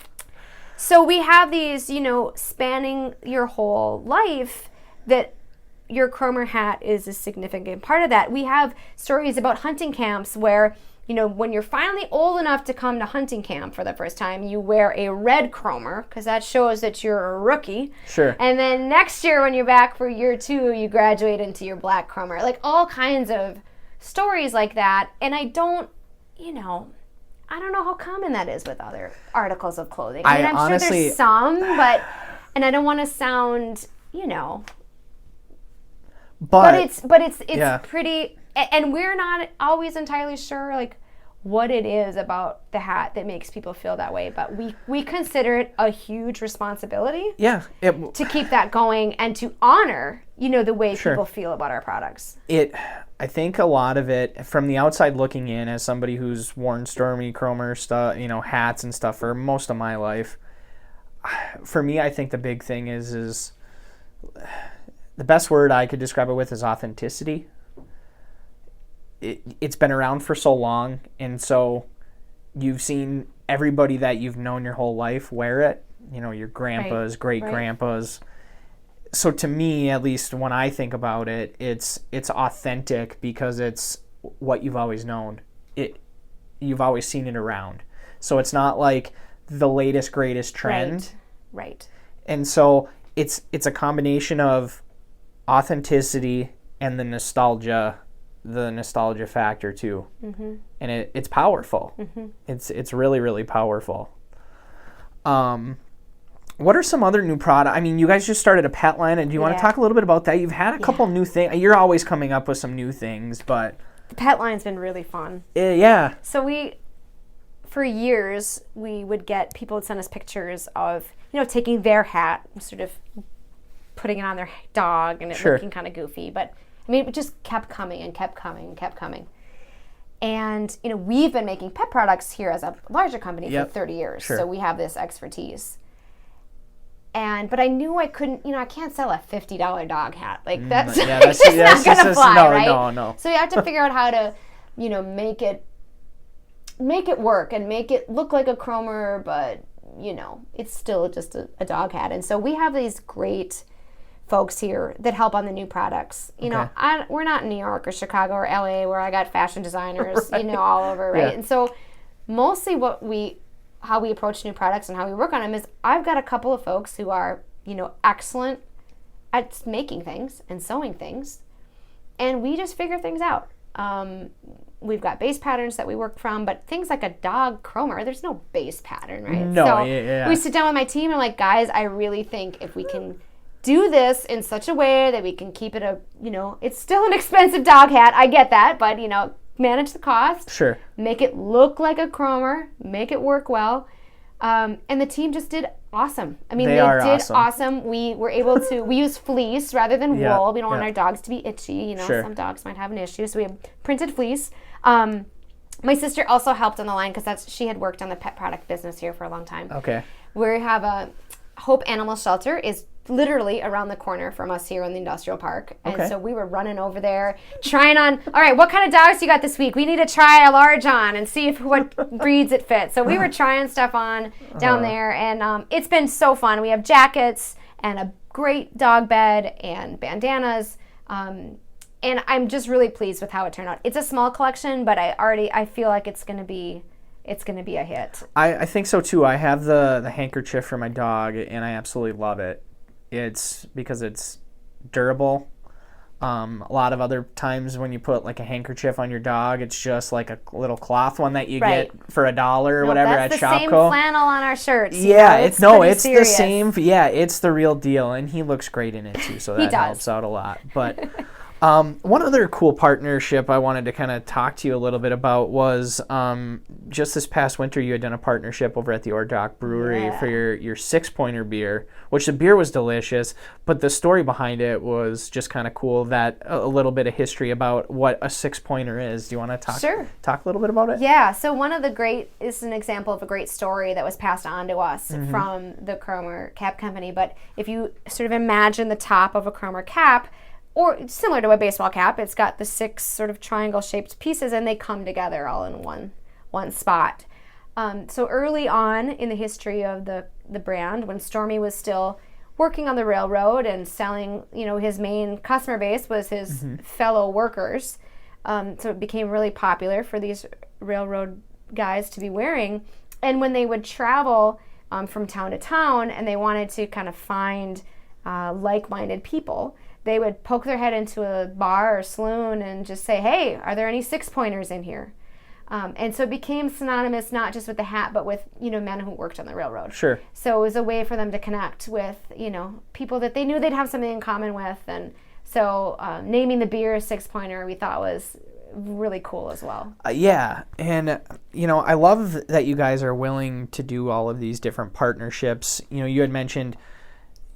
[SPEAKER 2] So we have these, you know, spanning your whole life, that your Kromer hat is a significant part of that. We have stories about hunting camps where, you know, when you're finally old enough to come to hunting camp for the first time, you wear a red Kromer because that shows that you're a rookie.
[SPEAKER 1] Sure.
[SPEAKER 2] And then next year when you're back for year 2, you graduate into your black Kromer. Like, all kinds of stories like that. And I don't know how common that is with other articles of clothing. I mean, I'm honestly, sure there's some, and I don't want to sound, you know. But it's pretty, and we're not always entirely sure, like, what it is about the hat that makes people feel that way. But we consider it a huge responsibility.
[SPEAKER 1] Yeah.
[SPEAKER 2] To keep that going and to honor the way
[SPEAKER 1] Sure.
[SPEAKER 2] people feel about our products.
[SPEAKER 1] I think a lot of it, from the outside looking in, as somebody who's worn Stormy Kromer stuff, hats and stuff for most of my life, for me, I think the big thing is the best word I could describe it with is authenticity. It's been around for so long, and so you've seen everybody that you've known your whole life wear it. Your grandpas, great-grandpas. So to me, at least when I think about it, it's authentic because it's what you've always known. You've always seen it around. So it's not like the latest, greatest trend.
[SPEAKER 2] Right.
[SPEAKER 1] And so it's a combination of authenticity and the nostalgia factor too. Mm-hmm. And it's powerful. Mm-hmm. It's really, really powerful. What are some other new products? I mean, you guys just started a pet line, and do you want to talk a little bit about that? You've had a couple new things. You're always coming up with some new things, but
[SPEAKER 2] the pet line's been really fun.
[SPEAKER 1] Yeah.
[SPEAKER 2] So for years, we would get people would send us pictures of, taking their hat and sort of putting it on their dog, and it looking kind of goofy. But I mean, it just kept coming and kept coming and kept coming. And, we've been making pet products here as a larger company for 30 years. Sure. So we have this expertise. But I knew I couldn't, I can't sell a $50 dog hat. Like, that's just not going to fly, right?
[SPEAKER 1] No.
[SPEAKER 2] So you have to figure out how to, make it work and make it look like a Kromer, but, it's still just a dog hat. And so we have these great folks here that help on the new products. We're not in New York or Chicago or LA where I got fashion designers, all over, right? Yeah. And so mostly how we approach new products and how we work on them is I've got a couple of folks who are, excellent at making things and sewing things, and we just figure things out. We've got base patterns that we work from, but things like a dog Kromer, there's no base pattern, right?
[SPEAKER 1] No,
[SPEAKER 2] so we sit down with my team and I'm like, guys, I really think if we can do this in such a way that we can keep it it's still an expensive dog hat, I get that, but, manage the cost. Sure. Make it look like a Kromer, make it work well. And the team just did awesome. I mean, they did awesome. We were able to, we use fleece rather than wool. We don't want our dogs to be itchy. Some dogs might have an issue. So we have printed fleece. My sister also helped on the line because she had worked on the pet product business here for a long time. Okay. We have a Hope Animal Shelter is literally around the corner from us here in the industrial park. And so we were running over there, trying on, all right, what kind of dogs you got this week? We need to try a large on and see what breeds it fits. So we were trying stuff on down there, and it's been so fun. We have jackets and a great dog bed and bandanas. And I'm just really pleased with how it turned out. It's a small collection, but I feel like it's going to be a hit.
[SPEAKER 1] I think so too. I have the handkerchief for my dog, and I absolutely love it. It's because it's durable. A lot of other times when you put like a handkerchief on your dog, it's just like a little cloth one that you get for $1 or whatever at Shopko.
[SPEAKER 2] That's the same flannel on our shirts.
[SPEAKER 1] Yeah, it's the same. Yeah, it's the real deal, and he looks great in it too, so that helps out a lot. But one other cool partnership I wanted to kind of talk to you a little bit about was just this past winter you had done a partnership over at the Ordok Brewery for your 6-pointer beer, which the beer was delicious, but the story behind it was just kind of cool, that a little bit of history about what a 6-pointer is. Do you want to talk a little bit about it?
[SPEAKER 2] Yeah, so is an example of a great story that was passed on to us from the Kromer Cap Company. But if you sort of imagine the top of a Kromer cap, or similar to a baseball cap, it's got the 6 sort of triangle-shaped pieces, and they come together all in one spot. So early on in the history of the brand, when Stormy was still working on the railroad and selling, his main customer base was his fellow workers. So it became really popular for these railroad guys to be wearing. And when they would travel from town to town and they wanted to kind of find like-minded people, they would poke their head into a bar or saloon and just say, hey, are there any 6-pointers in here? And so it became synonymous not just with the hat, but with, men who worked on the railroad. Sure. So it was a way for them to connect with, people that they knew they'd have something in common with. And so naming the beer 6-pointer we thought was really cool as well.
[SPEAKER 1] Yeah. And, I love that you guys are willing to do all of these different partnerships. You had mentioned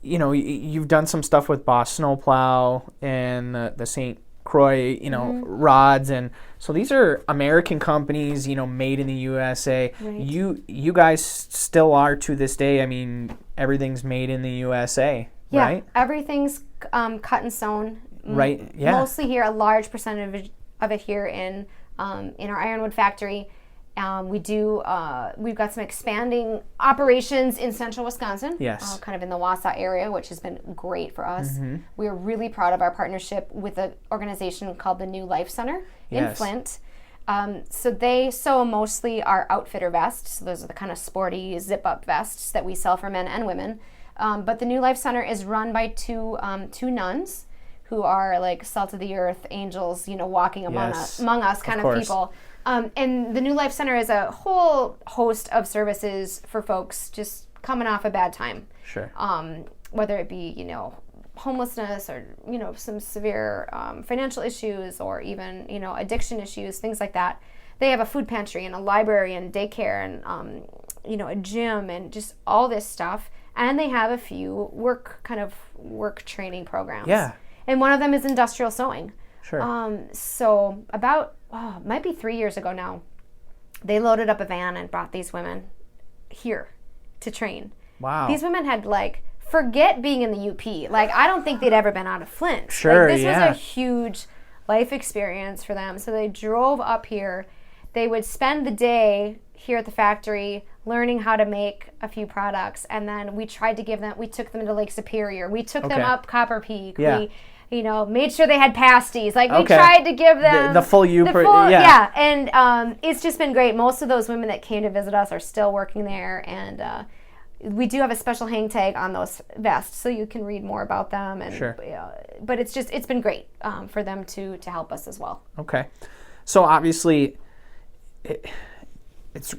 [SPEAKER 1] you've done some stuff with Boss Snowplow and the St. Croix, rods, and so these are American companies, made in the USA.
[SPEAKER 2] Right.
[SPEAKER 1] You guys still are to this day. I mean, everything's made in the USA, right?
[SPEAKER 2] Yeah, everything's cut and sewn.
[SPEAKER 1] Right. Yeah.
[SPEAKER 2] Mostly here, a large percentage of it here in our ironwood factory. We've got some expanding operations in central Wisconsin,
[SPEAKER 1] yes,
[SPEAKER 2] kind of in the Wausau area, which has been great for us. We're really proud of our partnership with an organization called the New Life Center in Flint. So they sew mostly our outfitter vests. So those are the kind of sporty zip-up vests that we sell for men and women. But the New Life Center is run by two nuns who are like salt of the earth angels, walking among us kind of people. And the New Life Center is a whole host of services for folks just coming off a bad time.
[SPEAKER 1] Sure.
[SPEAKER 2] Whether it be, homelessness or, some severe financial issues or even, addiction issues, things like that. They have a food pantry and a library and daycare and, a gym and just all this stuff. And they have a few work training programs.
[SPEAKER 1] Yeah.
[SPEAKER 2] And one of them is industrial sewing.
[SPEAKER 1] Sure.
[SPEAKER 2] So about, might be 3 years ago now, they loaded up a van and brought these women here to train.
[SPEAKER 1] Wow.
[SPEAKER 2] These women had forget being in the UP. I don't think they'd ever been out of Flint.
[SPEAKER 1] Sure,
[SPEAKER 2] this was a huge life experience for them. So they drove up here. They would spend the day here at the factory learning how to make a few products. And then we took them to Lake Superior. We took them up Copper Peak.
[SPEAKER 1] Yeah.
[SPEAKER 2] We made sure they had pasties. We tried to give them
[SPEAKER 1] the full
[SPEAKER 2] yeah. And it's just been great. Most of those women that came to visit us are still working there, and we do have a special hang tag on those vests, so you can read more about them. And
[SPEAKER 1] sure.
[SPEAKER 2] But it's been great for them to help us as well.
[SPEAKER 1] Okay, so obviously, it's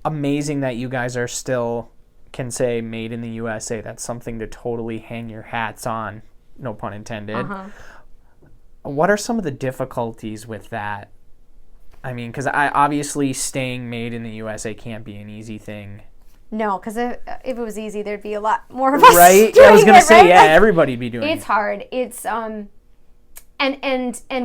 [SPEAKER 1] amazing that you guys are still can say made in the USA. That's something to totally hang your hats on. No pun intended. What are some of the difficulties with that? I mean, because obviously staying made in the USA can't be an easy thing.
[SPEAKER 2] No, because if it was easy, there'd be a lot more of us.
[SPEAKER 1] Right?
[SPEAKER 2] Doing
[SPEAKER 1] I was going to say,
[SPEAKER 2] right?
[SPEAKER 1] everybody'd be doing it.
[SPEAKER 2] It's hard. It's and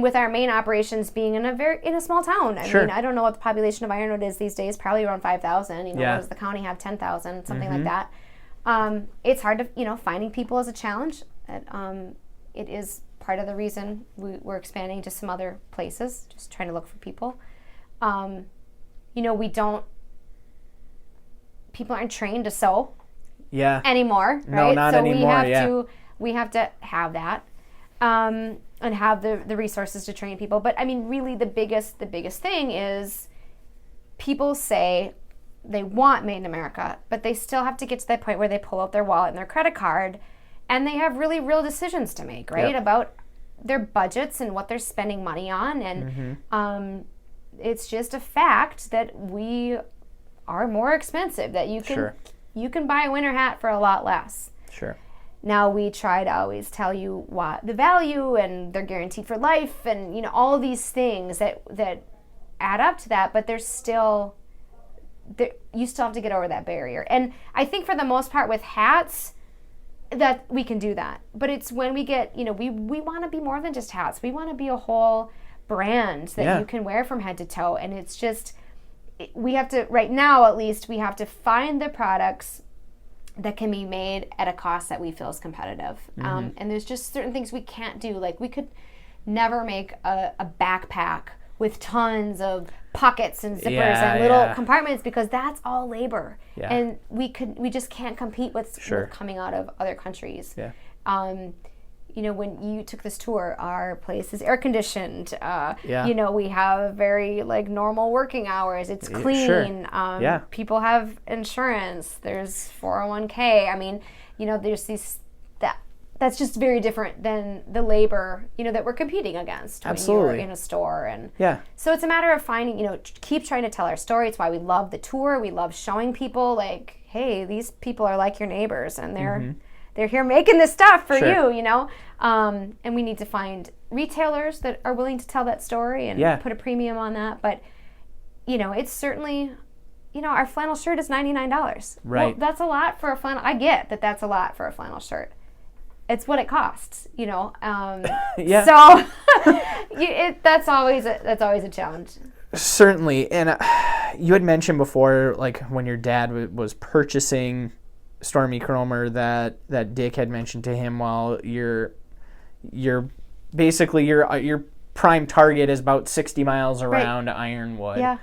[SPEAKER 2] with our main operations being in a small town. I mean, I don't know what the population of Ironwood is these days. Probably around 5,000. Does the county have 10,000? Something like that. It's hard to finding people is a challenge. It is part of the reason we're expanding to some other places, just trying to look for people. People aren't trained to sew anymore, right?
[SPEAKER 1] No, not anymore.
[SPEAKER 2] We have to have that and have the resources to train people. But I mean, really the biggest thing is people say they want Made in America, but they still have to get to that point where they pull out their wallet and their credit card and they have really real decisions to make, right? About their budgets and what they're spending money on. And it's just a fact that we are more expensive, that you can buy a winter hat for a lot less.
[SPEAKER 1] Sure.
[SPEAKER 2] Now we try to always tell you what the value and they're guaranteed for life and all these things that add up to that, but there's still you still have to get over that barrier. And I think for the most part with hats that we can do that, but it's when we get we want to be more than just hats. We want to be a whole brand that you can wear from head to toe. And it's just we have to, right now at least, we have to find the products that can be made at a cost that we feel is competitive. And there's just certain things we can't do. We could never make a backpack with tons of pockets and zippers and little compartments because that's all labor. And we just can't compete with coming out of other countries. When you took this tour, our place is air conditioned. We have very like normal working hours. It's clean. People have insurance. There's 401k. I mean, there's these that's just very different than the labor, that we're competing against when you're in a store. And so it's a matter of finding, keep trying to tell our story. It's why we love the tour. We love showing people like, hey, these people are like your neighbors and they're here making this stuff for you, and we need to find retailers that are willing to tell that story and put a premium on that. But, it's certainly, our flannel shirt is $99.
[SPEAKER 1] Right.
[SPEAKER 2] Well, that's a lot for a flannel. I get that that's a lot for a flannel shirt. it's what it costs, you know.
[SPEAKER 1] Yeah.
[SPEAKER 2] So that's always a challenge.
[SPEAKER 1] Certainly. And you had mentioned before, like when your dad was purchasing Stormy Kromer, that Dick had mentioned to him, while you're basically your prime target is about 60 miles around Ironwood.
[SPEAKER 2] Yeah.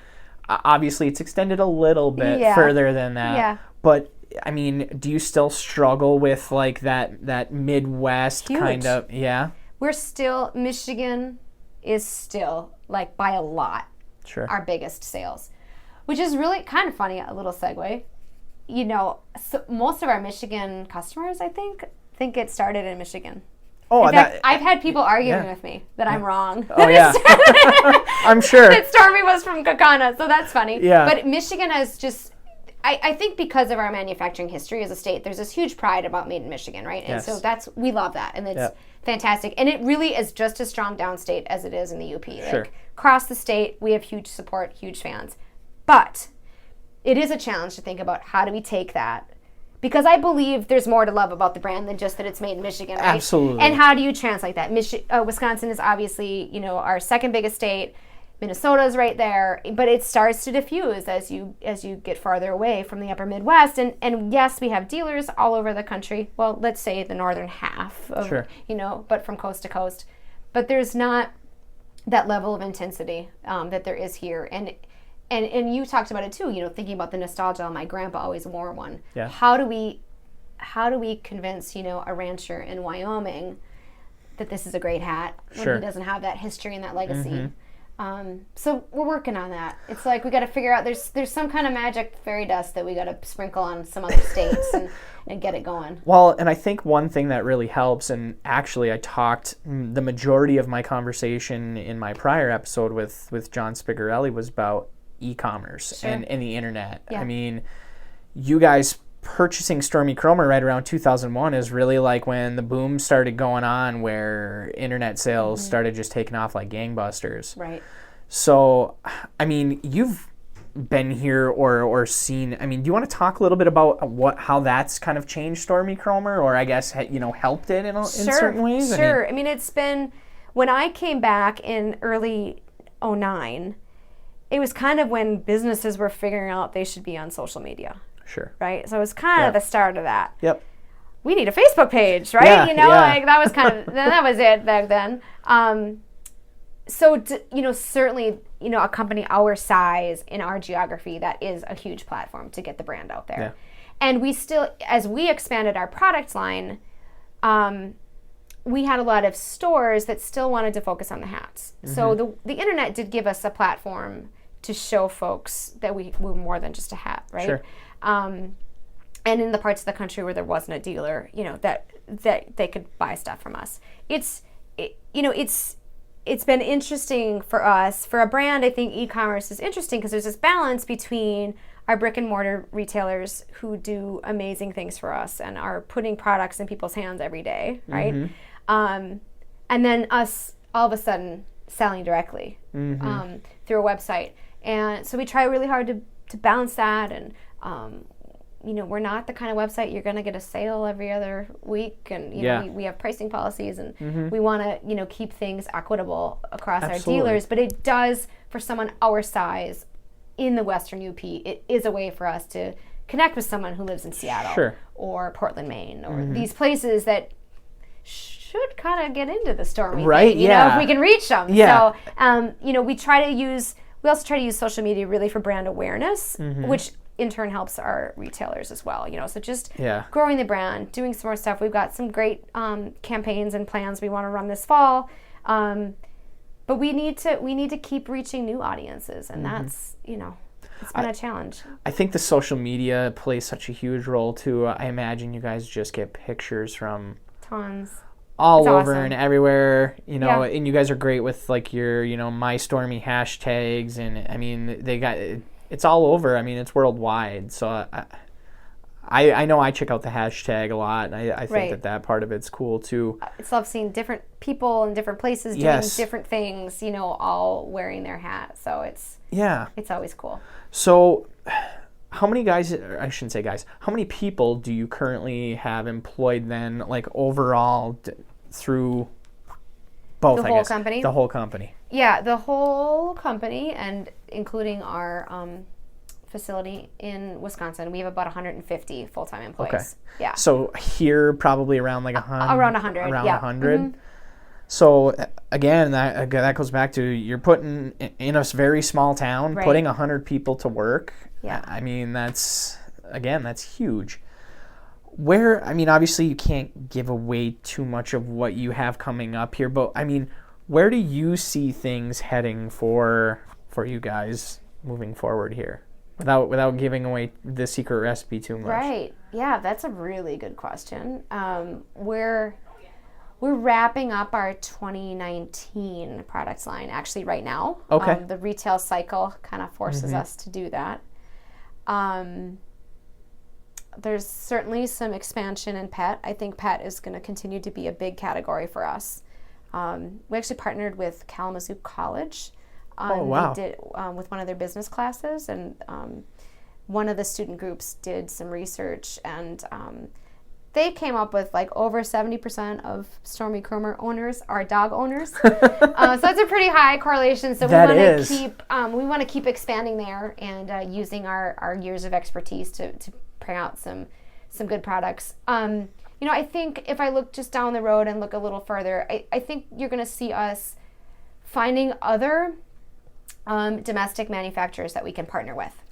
[SPEAKER 1] Obviously, it's extended a little bit further than that.
[SPEAKER 2] Yeah.
[SPEAKER 1] But I mean, do you still struggle with like that Midwest kind of? Yeah.
[SPEAKER 2] Michigan is still, like, by a lot, our biggest sales, which is really kind of funny. A little segue. You know, so most of our Michigan customers, I think it started in Michigan.
[SPEAKER 1] Oh,
[SPEAKER 2] in fact, I've had people arguing with me that I'm wrong.
[SPEAKER 1] Oh, yeah. I'm sure.
[SPEAKER 2] That Stormy was from Kaukauna, so that's funny.
[SPEAKER 1] Yeah.
[SPEAKER 2] But Michigan has just, I think because of our manufacturing history as a state, there's this huge pride about made in Michigan, right? And so we love that, and it's fantastic. And it really is just as strong downstate as it is in the UP. Like, across the state, we have huge support, huge fans. But it is a challenge to think about, how do we take that? Because I believe there's more to love about the brand than just that it's made in Michigan, right?
[SPEAKER 1] Absolutely.
[SPEAKER 2] And how do you translate that? Wisconsin is obviously, you know, our second biggest state. Minnesota's right there, but it starts to diffuse as you get farther away from the upper Midwest. And yes, we have dealers all over the country. Well, let's say the northern half of, you know, but from coast to coast. But there's not that level of intensity that there is here. And you talked about it too, you know, thinking about the nostalgia. My grandpa always wore one.
[SPEAKER 1] Yeah.
[SPEAKER 2] How do we convince, you know, a rancher in Wyoming that this is a great hat when he doesn't have that history and that legacy? Mm-hmm. So we're working on that. It's like we got to figure out there's some kind of magic fairy dust that we got to sprinkle on some other states and get it going.
[SPEAKER 1] Well, and I think one thing that really helps, and actually I talked the majority of my conversation in my prior episode with John Spigarelli was about e-commerce and the internet. Yeah. I mean, you guys purchasing Stormy Kromer right around 2001 is really like when the boom started going on, where internet sales started just taking off like gangbusters.
[SPEAKER 2] Right.
[SPEAKER 1] So, I mean, you've been here or seen, I mean, do you want to talk a little bit about how that's kind of changed Stormy Kromer, or I guess, you know, helped it in certain ways?
[SPEAKER 2] Sure. I mean, it's been, when I came back in early 2009, it was kind of when businesses were figuring out they should be on social media.
[SPEAKER 1] Sure.
[SPEAKER 2] Right? So it was kind of the start of that.
[SPEAKER 1] Yep.
[SPEAKER 2] We need a Facebook page, right?
[SPEAKER 1] Yeah,
[SPEAKER 2] you know, like that was kind of, that was it back then. So, you know, certainly, you know, a company our size in our geography, that is a huge platform to get the brand out there. Yeah. And we still, as we expanded our product line, we had a lot of stores that still wanted to focus on the hats. Mm-hmm. So the internet did give us a platform to show folks that we were more than just a hat, right? Sure. And in the parts of the country where there wasn't a dealer, you know, that they could buy stuff from us. It's been interesting for us. For a brand, I think e-commerce is interesting because there's this balance between our brick and mortar retailers who do amazing things for us and are putting products in people's hands every day, right? Mm-hmm. And then us all of a sudden selling directly through a website. And so we try really hard to balance that, and you know, we're not the kind of website you're going to get a sale every other week, and you know, we have pricing policies, and we want to, you know, keep things equitable across our dealers. But it does, for someone our size in the Western UP, it is a way for us to connect with someone who lives in Seattle or Portland, Maine, or these places that should kind of get into the Stormy thing, you know, if we can reach them. Yeah. So, you know, we also try to use social media really for brand awareness, which in turn helps our retailers as well, you know. So just growing the brand, doing some more stuff. We've got some great campaigns and plans we want to run this fall, but we need to keep reaching new audiences, and that's, you know, it's been a challenge. I
[SPEAKER 1] think the social media plays such a huge role too. I imagine you guys just get pictures from
[SPEAKER 2] tons
[SPEAKER 1] all over and everywhere, you know, and you guys are great with like your, you know, My Stormy hashtags, and I mean, it's all over. I mean, it's worldwide. So I know I check out the hashtag a lot, and I think that part of it's cool too.
[SPEAKER 2] It's love seeing different people in different places doing different things, you know, all wearing their hat. So it's always cool.
[SPEAKER 1] So how many guys, I shouldn't say guys, how many people do you currently have employed then, like overall through both,
[SPEAKER 2] The whole company?
[SPEAKER 1] The whole company.
[SPEAKER 2] Yeah, the whole company, and including our facility in Wisconsin, we have about 150 full-time employees.
[SPEAKER 1] Okay.
[SPEAKER 2] Yeah.
[SPEAKER 1] So here probably around like 100.
[SPEAKER 2] Around 100.
[SPEAKER 1] Around
[SPEAKER 2] yeah.
[SPEAKER 1] 100.
[SPEAKER 2] Mm-hmm.
[SPEAKER 1] So again, that goes back to you're putting in a very small town,
[SPEAKER 2] Right.
[SPEAKER 1] putting 100 people to work.
[SPEAKER 2] Yeah.
[SPEAKER 1] I mean, that's huge. Where, I mean, obviously you can't give away too much of what you have coming up here, but I mean, where do you see things heading for you guys moving forward here, without giving away the secret recipe too much?
[SPEAKER 2] Right. Yeah, that's a really good question. We're wrapping up our 2019 products line actually right now.
[SPEAKER 1] Okay.
[SPEAKER 2] The retail cycle kind of forces us to do that. There's certainly some expansion in pet. I think pet is going to continue to be a big category for us. We actually partnered with Kalamazoo College.
[SPEAKER 1] Oh, wow.
[SPEAKER 2] They did with one of their business classes, and one of the student groups did some research, and they came up with like over 70% of Stormy Kromer owners are dog owners. So that's a pretty high correlation. So we want to keep expanding there and using our years of expertise to bring out some good products. I think if I look just down the road and look a little further, I think you're going to see us finding other domestic manufacturers that we can partner with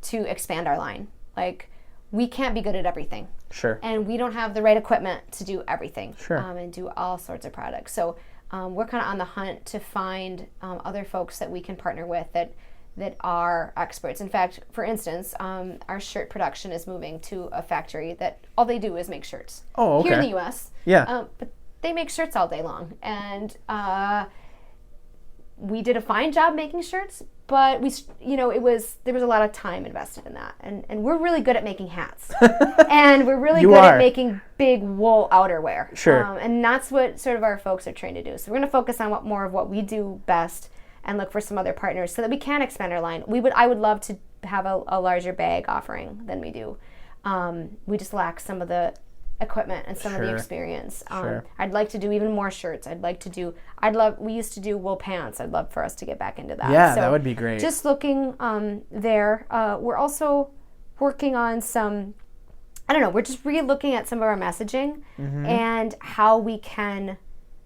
[SPEAKER 2] to expand our line. Like, we can't be good at everything.
[SPEAKER 1] Sure.
[SPEAKER 2] And we don't have the right equipment to do everything.
[SPEAKER 1] Sure.
[SPEAKER 2] And do all sorts of products. So we're kind of on the hunt to find other folks that we can partner with that are experts. In fact, for instance, our shirt production is moving to a factory that all they do is make shirts.
[SPEAKER 1] Oh, okay.
[SPEAKER 2] Here in the U.S.
[SPEAKER 1] Yeah.
[SPEAKER 2] But they make shirts all day long. And we did a fine job making shirts, but there was a lot of time invested in that. And we're really good at making hats. And we're really good at making big wool outerwear.
[SPEAKER 1] Sure.
[SPEAKER 2] And that's what sort of our folks are trained to do. So we're going to focus on more of what we do best and look for some other partners so that we can expand our line. I would love to have a larger bag offering than we do. We just lack some of the equipment and some of the experience.
[SPEAKER 1] Sure.
[SPEAKER 2] I'd like to do even more shirts. We used to do wool pants. I'd love for us to get back into that.
[SPEAKER 1] Yeah,
[SPEAKER 2] so
[SPEAKER 1] that would be great.
[SPEAKER 2] Just looking there. We're also working on we're just re-looking at some of our messaging and how we can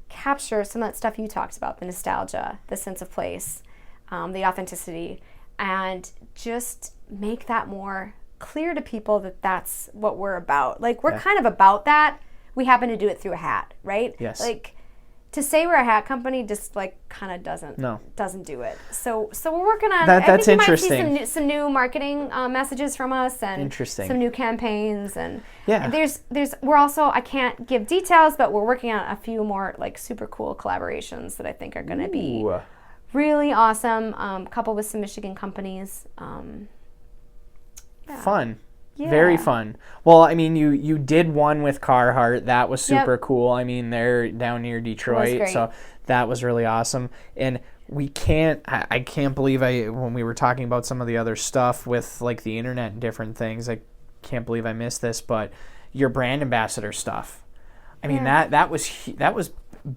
[SPEAKER 2] capture some of that stuff you talked about, the nostalgia, the sense of place, the authenticity, and just make that more clear to people that that's what we're about. Like, we're kind of about that. We happen to do it through a hat, right?
[SPEAKER 1] Yes.
[SPEAKER 2] Like, to say we're a hat company just like kind of doesn't do it. So we're working on
[SPEAKER 1] that. That's interesting.
[SPEAKER 2] You might see some new marketing messages from us and some new campaigns and we're also, I can't give details, but we're working on a few more like super cool collaborations that I think are going to be really awesome. Coupled with some Michigan companies.
[SPEAKER 1] Fun. Yeah. Very fun. Well, I mean, you did one with Carhartt. That was super cool. I mean, they're down near Detroit, so that was really awesome. And I can't believe when we were talking about some of the other stuff with like the internet and different things, I can't believe I missed this, but your brand ambassador stuff. I mean, that was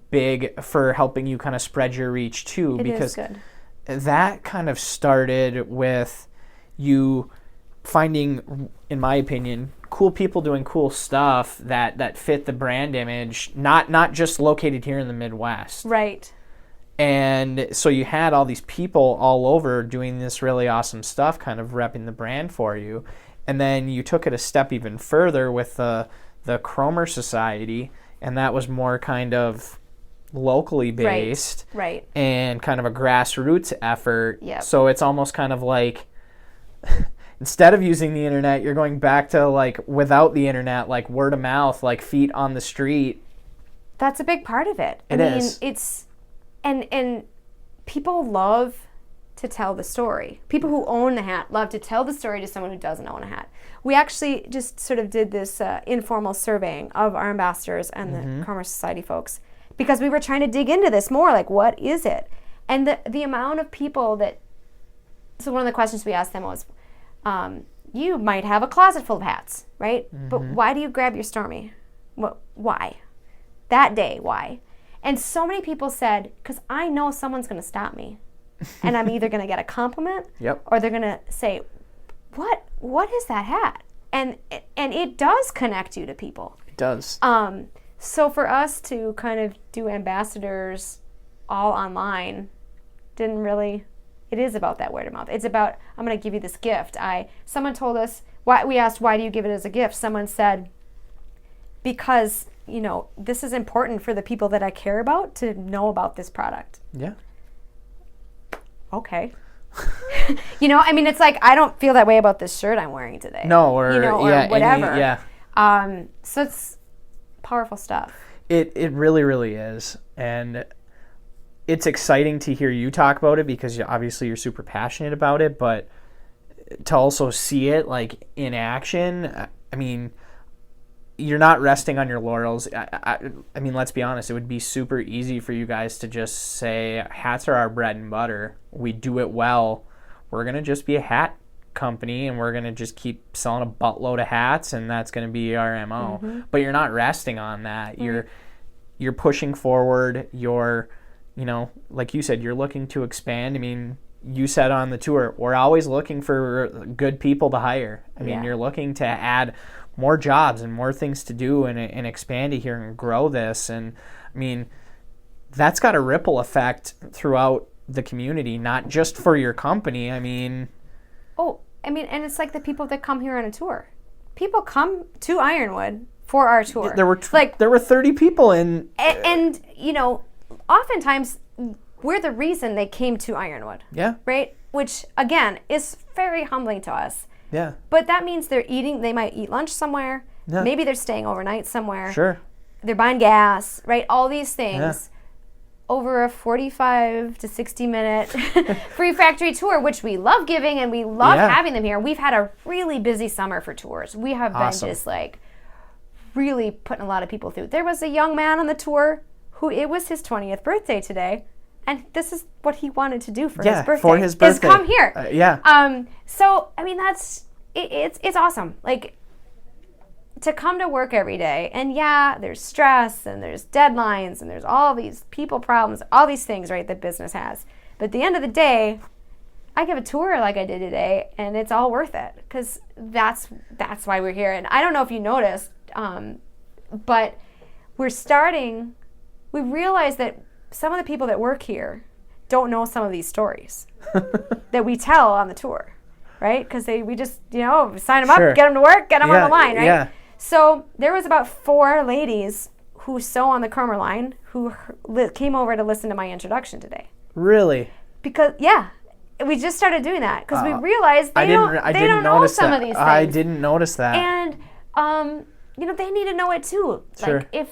[SPEAKER 1] big for helping you kind of spread your reach too, because that kind of started with you finding, in my opinion, cool people doing cool stuff that fit the brand image, not just located here in the Midwest.
[SPEAKER 2] Right.
[SPEAKER 1] And so you had all these people all over doing this really awesome stuff, kind of repping the brand for you. And then you took it a step even further with the Kromer Society, and that was more kind of locally based.
[SPEAKER 2] Right.
[SPEAKER 1] And kind of a grassroots effort.
[SPEAKER 2] Yep.
[SPEAKER 1] So it's almost kind of like instead of using the internet, you're going back to like without the internet, like word of mouth, like feet on the street.
[SPEAKER 2] That's a big part of it.
[SPEAKER 1] I mean,
[SPEAKER 2] it's and people love to tell the story. People who own the hat love to tell the story to someone who doesn't own a hat. We actually just sort of did this informal surveying of our ambassadors and the Kromer Society folks because we were trying to dig into this more, like what is it? And the amount of people so one of the questions we asked them was, you might have a closet full of hats, right? But why do you grab your Stormy? Why? That day, why? And so many people said, because I know someone's going to stop me. And I'm either going to get a compliment or they're going to say, what is that hat? And it does connect you to people.
[SPEAKER 1] It does.
[SPEAKER 2] So for us to kind of do ambassadors all online didn't really, it is about that word of mouth. It's about, I'm going to give you this gift. Someone told us, we asked, why do you give it as a gift? Someone said, because, this is important for the people that I care about to know about this product.
[SPEAKER 1] Yeah.
[SPEAKER 2] Okay. It's like, I don't feel that way about this shirt I'm wearing today.
[SPEAKER 1] No, or
[SPEAKER 2] whatever. So it's powerful stuff.
[SPEAKER 1] It really, really is. And it's exciting to hear you talk about it because obviously you're super passionate about it, but to also see it like in action, you're not resting on your laurels. I mean, let's be honest. It would be super easy for you guys to just say, hats are our bread and butter. We do it well. We're going to just be a hat company, and we're going to just keep selling a buttload of hats, and that's going to be our MO. Mm-hmm. But you're not resting on that. Mm-hmm. You're pushing forward. You're, like you said, you're looking to expand. I mean, you said on the tour, we're always looking for good people to hire. I mean, you're looking to add more jobs and more things to do and expand it here and grow this. And I mean, that's got a ripple effect throughout the community, not just for your company. And it's like the people that come here on a tour. People come to Ironwood for our tour. There were 30 people in.
[SPEAKER 2] And oftentimes we're the reason they came to Ironwood.
[SPEAKER 1] Yeah.
[SPEAKER 2] Right? Which, again, is very humbling to us.
[SPEAKER 1] Yeah.
[SPEAKER 2] But that means they might eat lunch somewhere. Yeah. Maybe they're staying overnight somewhere.
[SPEAKER 1] Sure.
[SPEAKER 2] They're buying gas, right? All these things over a 45 to 60 minute free factory tour, which we love giving and we love having them here. We've had a really busy summer for tours. We have been just like really putting a lot of people through. There was a young man on the tour who it was his 20th birthday today. And this is what he wanted to do for his birthday.
[SPEAKER 1] For his birthday.
[SPEAKER 2] Is come here.
[SPEAKER 1] So,
[SPEAKER 2] it's awesome. Like, to come to work every day, and there's stress, and there's deadlines, and there's all these people problems, all these things, right, that business has. But at the end of the day, I give a tour like I did today, and it's all worth it, because that's why we're here. And I don't know if you noticed, but we realized that some of the people that work here don't know some of these stories that we tell on the tour, right? Because we just, sign them up, get them to work, get them on the line, right? Yeah. So there was about 4 ladies who sew on the Kromer line who came over to listen to my introduction today.
[SPEAKER 1] Really?
[SPEAKER 2] Because, we just started doing that because we realized they don't know some of these things.
[SPEAKER 1] I didn't notice that.
[SPEAKER 2] And, they need to know it too.
[SPEAKER 1] Sure.
[SPEAKER 2] Like,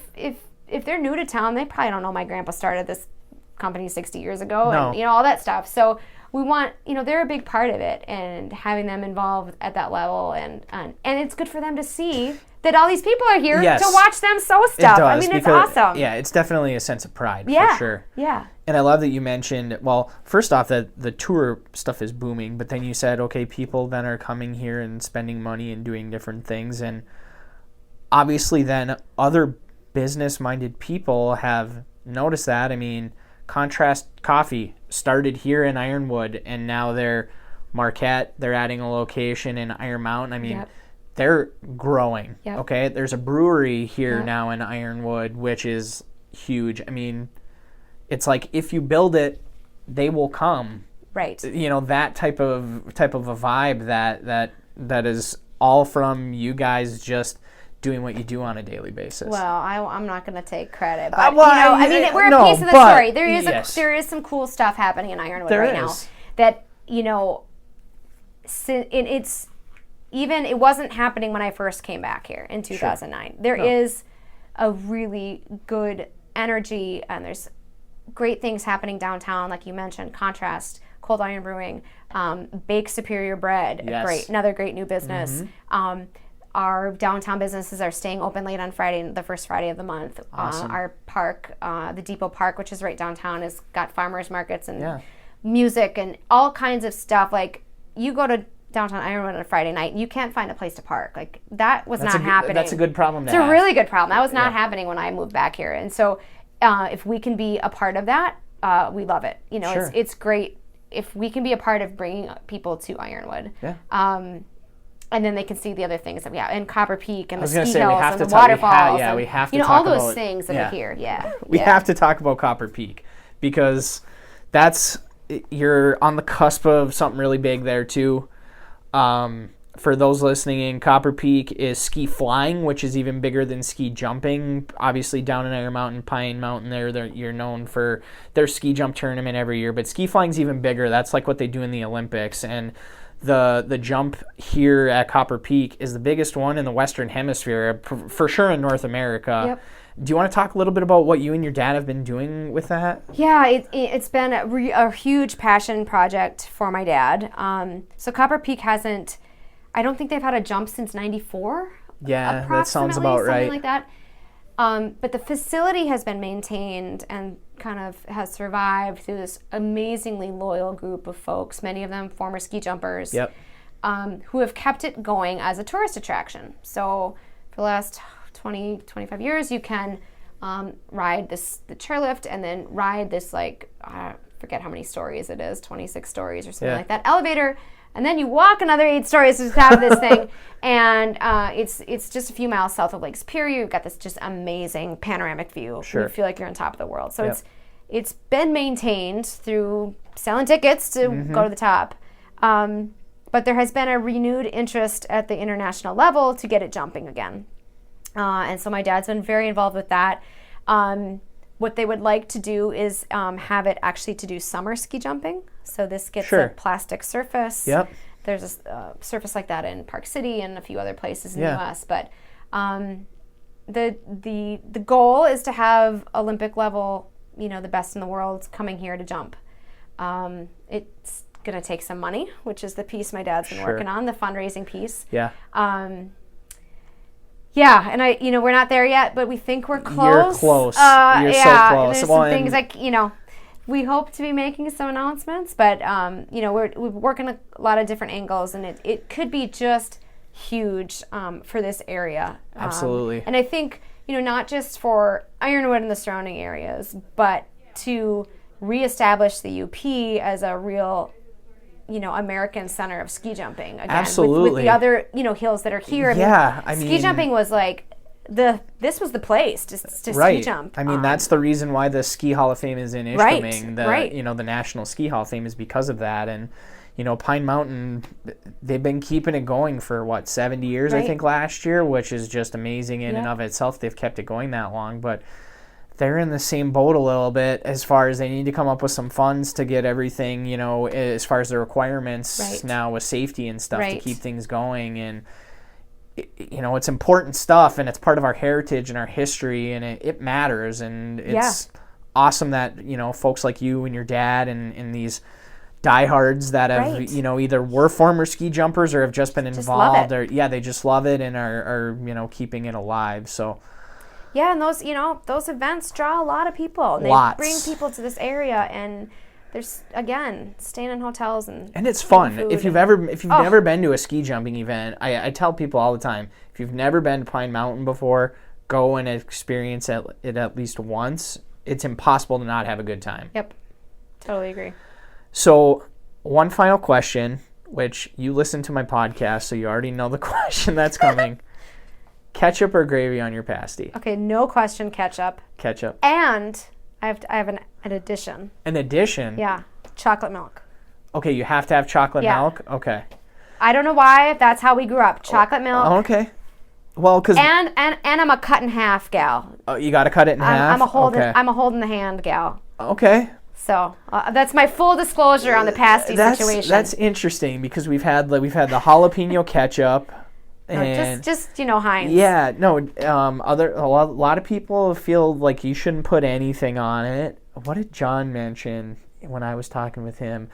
[SPEAKER 2] if they're new to town, they probably don't know my grandpa started this company 60 years ago and all that stuff. So we want, they're a big part of it, and having them involved at that level, and it's good for them to see that all these people are here to watch them sew stuff. It's awesome.
[SPEAKER 1] Yeah, it's definitely a sense of pride for sure.
[SPEAKER 2] Yeah.
[SPEAKER 1] And I love that you mentioned, well, first off, that the tour stuff is booming, but then you said, okay, people then are coming here and spending money and doing different things, and obviously then other business-minded people have noticed that. Contrast Coffee started here in Ironwood, and now they're Marquette. They're adding a location in Iron Mountain. They're growing. Yep. Okay, there's a brewery here now in Ironwood, which is huge. It's like if you build it, they will come.
[SPEAKER 2] Right.
[SPEAKER 1] That type of a vibe that is all from you guys just doing what you do on a daily basis.
[SPEAKER 2] Well, I'm not going to take credit, but we're a piece of the story. There is some cool stuff happening in Ironwood now that it wasn't happening when I first came back here in 2009. Sure. There is a really good energy, and there's great things happening downtown, like you mentioned, Contrast, Cold Iron Brewing, Bake Superior Bread, another great new business. Mm-hmm. Our downtown businesses are staying open late on Friday, the first Friday of the month.
[SPEAKER 1] Awesome.
[SPEAKER 2] Our park, the Depot Park, which is right downtown, has got farmers markets and music and all kinds of stuff. Like, you go to downtown Ironwood on a Friday night, you can't find a place to park. Like, that was not happening.
[SPEAKER 1] That's a good problem to
[SPEAKER 2] have. It's a really good problem. That was not
[SPEAKER 1] Yeah.
[SPEAKER 2] happening when I moved back here. And so if we can be a part of that, we love it. You know,
[SPEAKER 1] Sure.
[SPEAKER 2] it's great if we can be a part of bringing people to Ironwood.
[SPEAKER 1] Yeah.
[SPEAKER 2] And then they can see the other things that we have, and Copper Peak and the ski hills and the
[SPEAKER 1] we
[SPEAKER 2] waterfalls.
[SPEAKER 1] have to
[SPEAKER 2] you know,
[SPEAKER 1] talk
[SPEAKER 2] all those
[SPEAKER 1] about,
[SPEAKER 2] things that are here. Yeah.
[SPEAKER 1] We have to talk about Copper Peak, because you're on the cusp of something really big there too. For those listening in, Copper Peak is ski flying, which is even bigger than ski jumping. Obviously, down in Iron Mountain, Pine Mountain, you're known for their ski jump tournament every year. But ski flying's even bigger. That's like what they do in the Olympics. And the jump here at Copper Peak is the biggest one in the Western Hemisphere, for sure in North America.
[SPEAKER 2] Yep.
[SPEAKER 1] Do you want to talk a little bit about what you and your dad have been doing with that?
[SPEAKER 2] Yeah, it's been a huge passion project for my dad. So Copper Peak I don't think they've had a jump since '94.
[SPEAKER 1] Yeah, that sounds about
[SPEAKER 2] something
[SPEAKER 1] right.
[SPEAKER 2] like that. But the facility has been maintained and kind of has survived through this amazingly loyal group of folks, many of them former ski jumpers,
[SPEAKER 1] Yep.
[SPEAKER 2] Who have kept it going as a tourist attraction. So for the last 20, 25 years, you can ride the chairlift and then ride this, like, I forget how many stories it is, 26 stories or something like that, elevator. And then you walk another 8 stories to the top of this thing, and it's just a few miles south of Lake Superior. You've got this just amazing panoramic view.
[SPEAKER 1] Sure.
[SPEAKER 2] You feel like you're on top of the world. So it's been maintained through selling tickets to go to the top. But there has been a renewed interest at the international level to get it jumping again. And so my dad's been very involved with that. What they would like to do is have it actually to do summer ski jumping. So this gets a plastic surface.
[SPEAKER 1] Yep.
[SPEAKER 2] There's a surface like that in Park City and a few other places in the U.S. But the goal is to have Olympic level, you know, the best in the world coming here to jump. It's going to take some money, which is the piece my dad's been working on, the fundraising piece.
[SPEAKER 1] Yeah.
[SPEAKER 2] Yeah, and we're not there yet, but we think we're close.
[SPEAKER 1] You're close. You're so close.
[SPEAKER 2] There's some things like, we hope to be making some announcements, but we're working a lot of different angles, and it could be just huge for this area.
[SPEAKER 1] Absolutely.
[SPEAKER 2] And I think, not just for Ironwood and the surrounding areas, but to reestablish the UP as a real American center of ski jumping again.
[SPEAKER 1] Absolutely.
[SPEAKER 2] With the other, hills that are here.
[SPEAKER 1] I mean,
[SPEAKER 2] ski jumping was like this was the place to ski jump.
[SPEAKER 1] I mean, that's the reason why the Ski Hall of Fame is in Ishpeming. The National Ski Hall of Fame is because of that. And Pine Mountain, they've been keeping it going for 70 years, I think, last year, which is just amazing in and of itself. They've kept it going that long, but they're in the same boat a little bit as far as they need to come up with some funds to get everything, as far as the requirements now with safety and stuff to keep things going. And, it's important stuff, and it's part of our heritage and our history, and it matters. And it's awesome that, folks like you and your dad and these diehards that have, either were former ski jumpers or have just been involved, or they just love it and are keeping it alive. So.
[SPEAKER 2] Yeah, and those events draw a lot of people. They bring people to this area, and there's, again, staying in hotels and
[SPEAKER 1] it's fun. If you've never been to a ski jumping event, I tell people all the time, if you've never been to Pine Mountain before, go and experience it at least once. It's impossible to not have a good time.
[SPEAKER 2] Yep, totally agree.
[SPEAKER 1] So, one final question, which you listen to my podcast, so you already know the question that's coming. Ketchup or gravy on your pasty?
[SPEAKER 2] Okay, no question, ketchup.
[SPEAKER 1] Ketchup.
[SPEAKER 2] And I have an addition.
[SPEAKER 1] An addition?
[SPEAKER 2] Yeah, chocolate milk.
[SPEAKER 1] Okay, you have to have chocolate milk? Okay.
[SPEAKER 2] I don't know why, that's how we grew up. Chocolate milk.
[SPEAKER 1] Oh, okay. Well, because...
[SPEAKER 2] And I'm a cut in half gal.
[SPEAKER 1] Oh, you got to cut it in half?
[SPEAKER 2] I'm a hold in the hand gal.
[SPEAKER 1] Okay.
[SPEAKER 2] So that's my full disclosure on the pasty situation.
[SPEAKER 1] That's interesting, because we've had the jalapeno ketchup.
[SPEAKER 2] No, just Heinz.
[SPEAKER 1] Yeah, no. A lot of people feel like you shouldn't put anything on it. What did John mention when I was talking with him?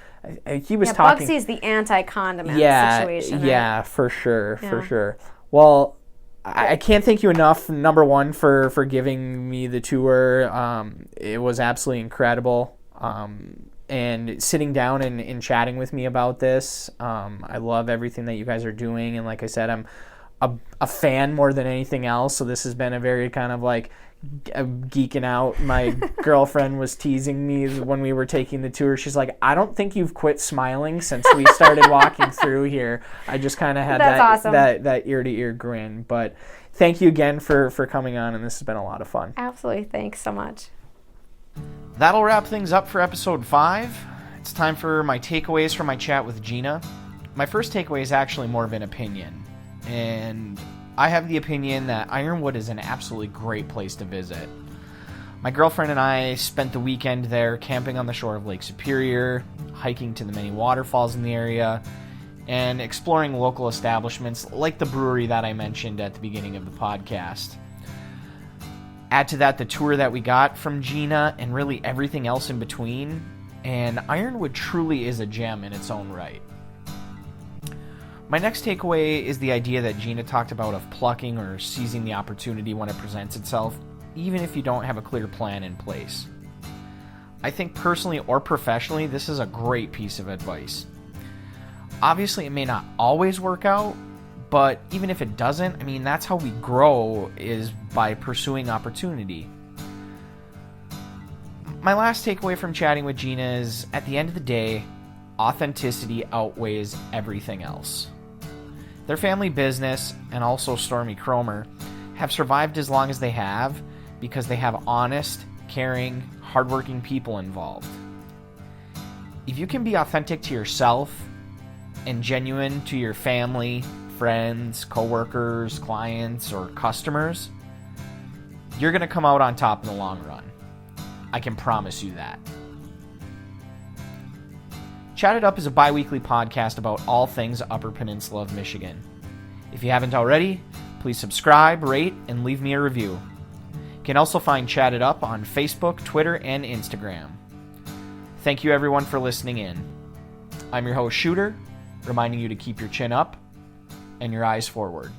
[SPEAKER 1] He was talking.
[SPEAKER 2] Bugsy's the anti-condiment situation. Right?
[SPEAKER 1] Yeah, for sure. Well, I can't thank you enough. Number one, for giving me the tour. It was absolutely incredible. and sitting down and chatting with me about this. I love everything that you guys are doing, and like I said, I'm a fan more than anything else, so this has been a very kind of like geeking out. My girlfriend was teasing me when we were taking the tour. She's like, I don't think you've quit smiling since we started walking through here. I just kind of had
[SPEAKER 2] awesome.
[SPEAKER 1] that ear-to-ear grin. But thank you again for coming on, and this has been a lot of fun.
[SPEAKER 2] Absolutely. Thanks so much.
[SPEAKER 1] That'll wrap things up for episode 5. It's time for my takeaways from my chat with Gina. My first takeaway is actually more of an opinion, and I have the opinion that Ironwood is an absolutely great place to visit. My girlfriend and I spent the weekend there camping on the shore of Lake Superior, hiking to the many waterfalls in the area, and exploring local establishments like the brewery that I mentioned at the beginning of the podcast. Add to that the tour that we got from Gina and really everything else in between, and Ironwood truly is a gem in its own right. My next takeaway is the idea that Gina talked about of plucking or seizing the opportunity when it presents itself, even if you don't have a clear plan in place. I think personally or professionally, this is a great piece of advice. Obviously, it may not always work out, but even if it doesn't, I mean, that's how we grow, is by pursuing opportunity. My last takeaway from chatting with Gina is, at the end of the day, authenticity outweighs everything else. Their family business, and also Stormy Kromer, have survived as long as they have because they have honest, caring, hardworking people involved. If you can be authentic to yourself and genuine to your family, friends, coworkers, clients, or customers, you're going to come out on top in the long run. I can promise you that. Chat It Up is a bi-weekly podcast about all things Upper Peninsula of Michigan. If you haven't already, please subscribe, rate, and leave me a review. You can also find Chat It Up on Facebook, Twitter, and Instagram. Thank you everyone for listening in. I'm your host, Shooter, reminding you to keep your chin up and your eyes forward.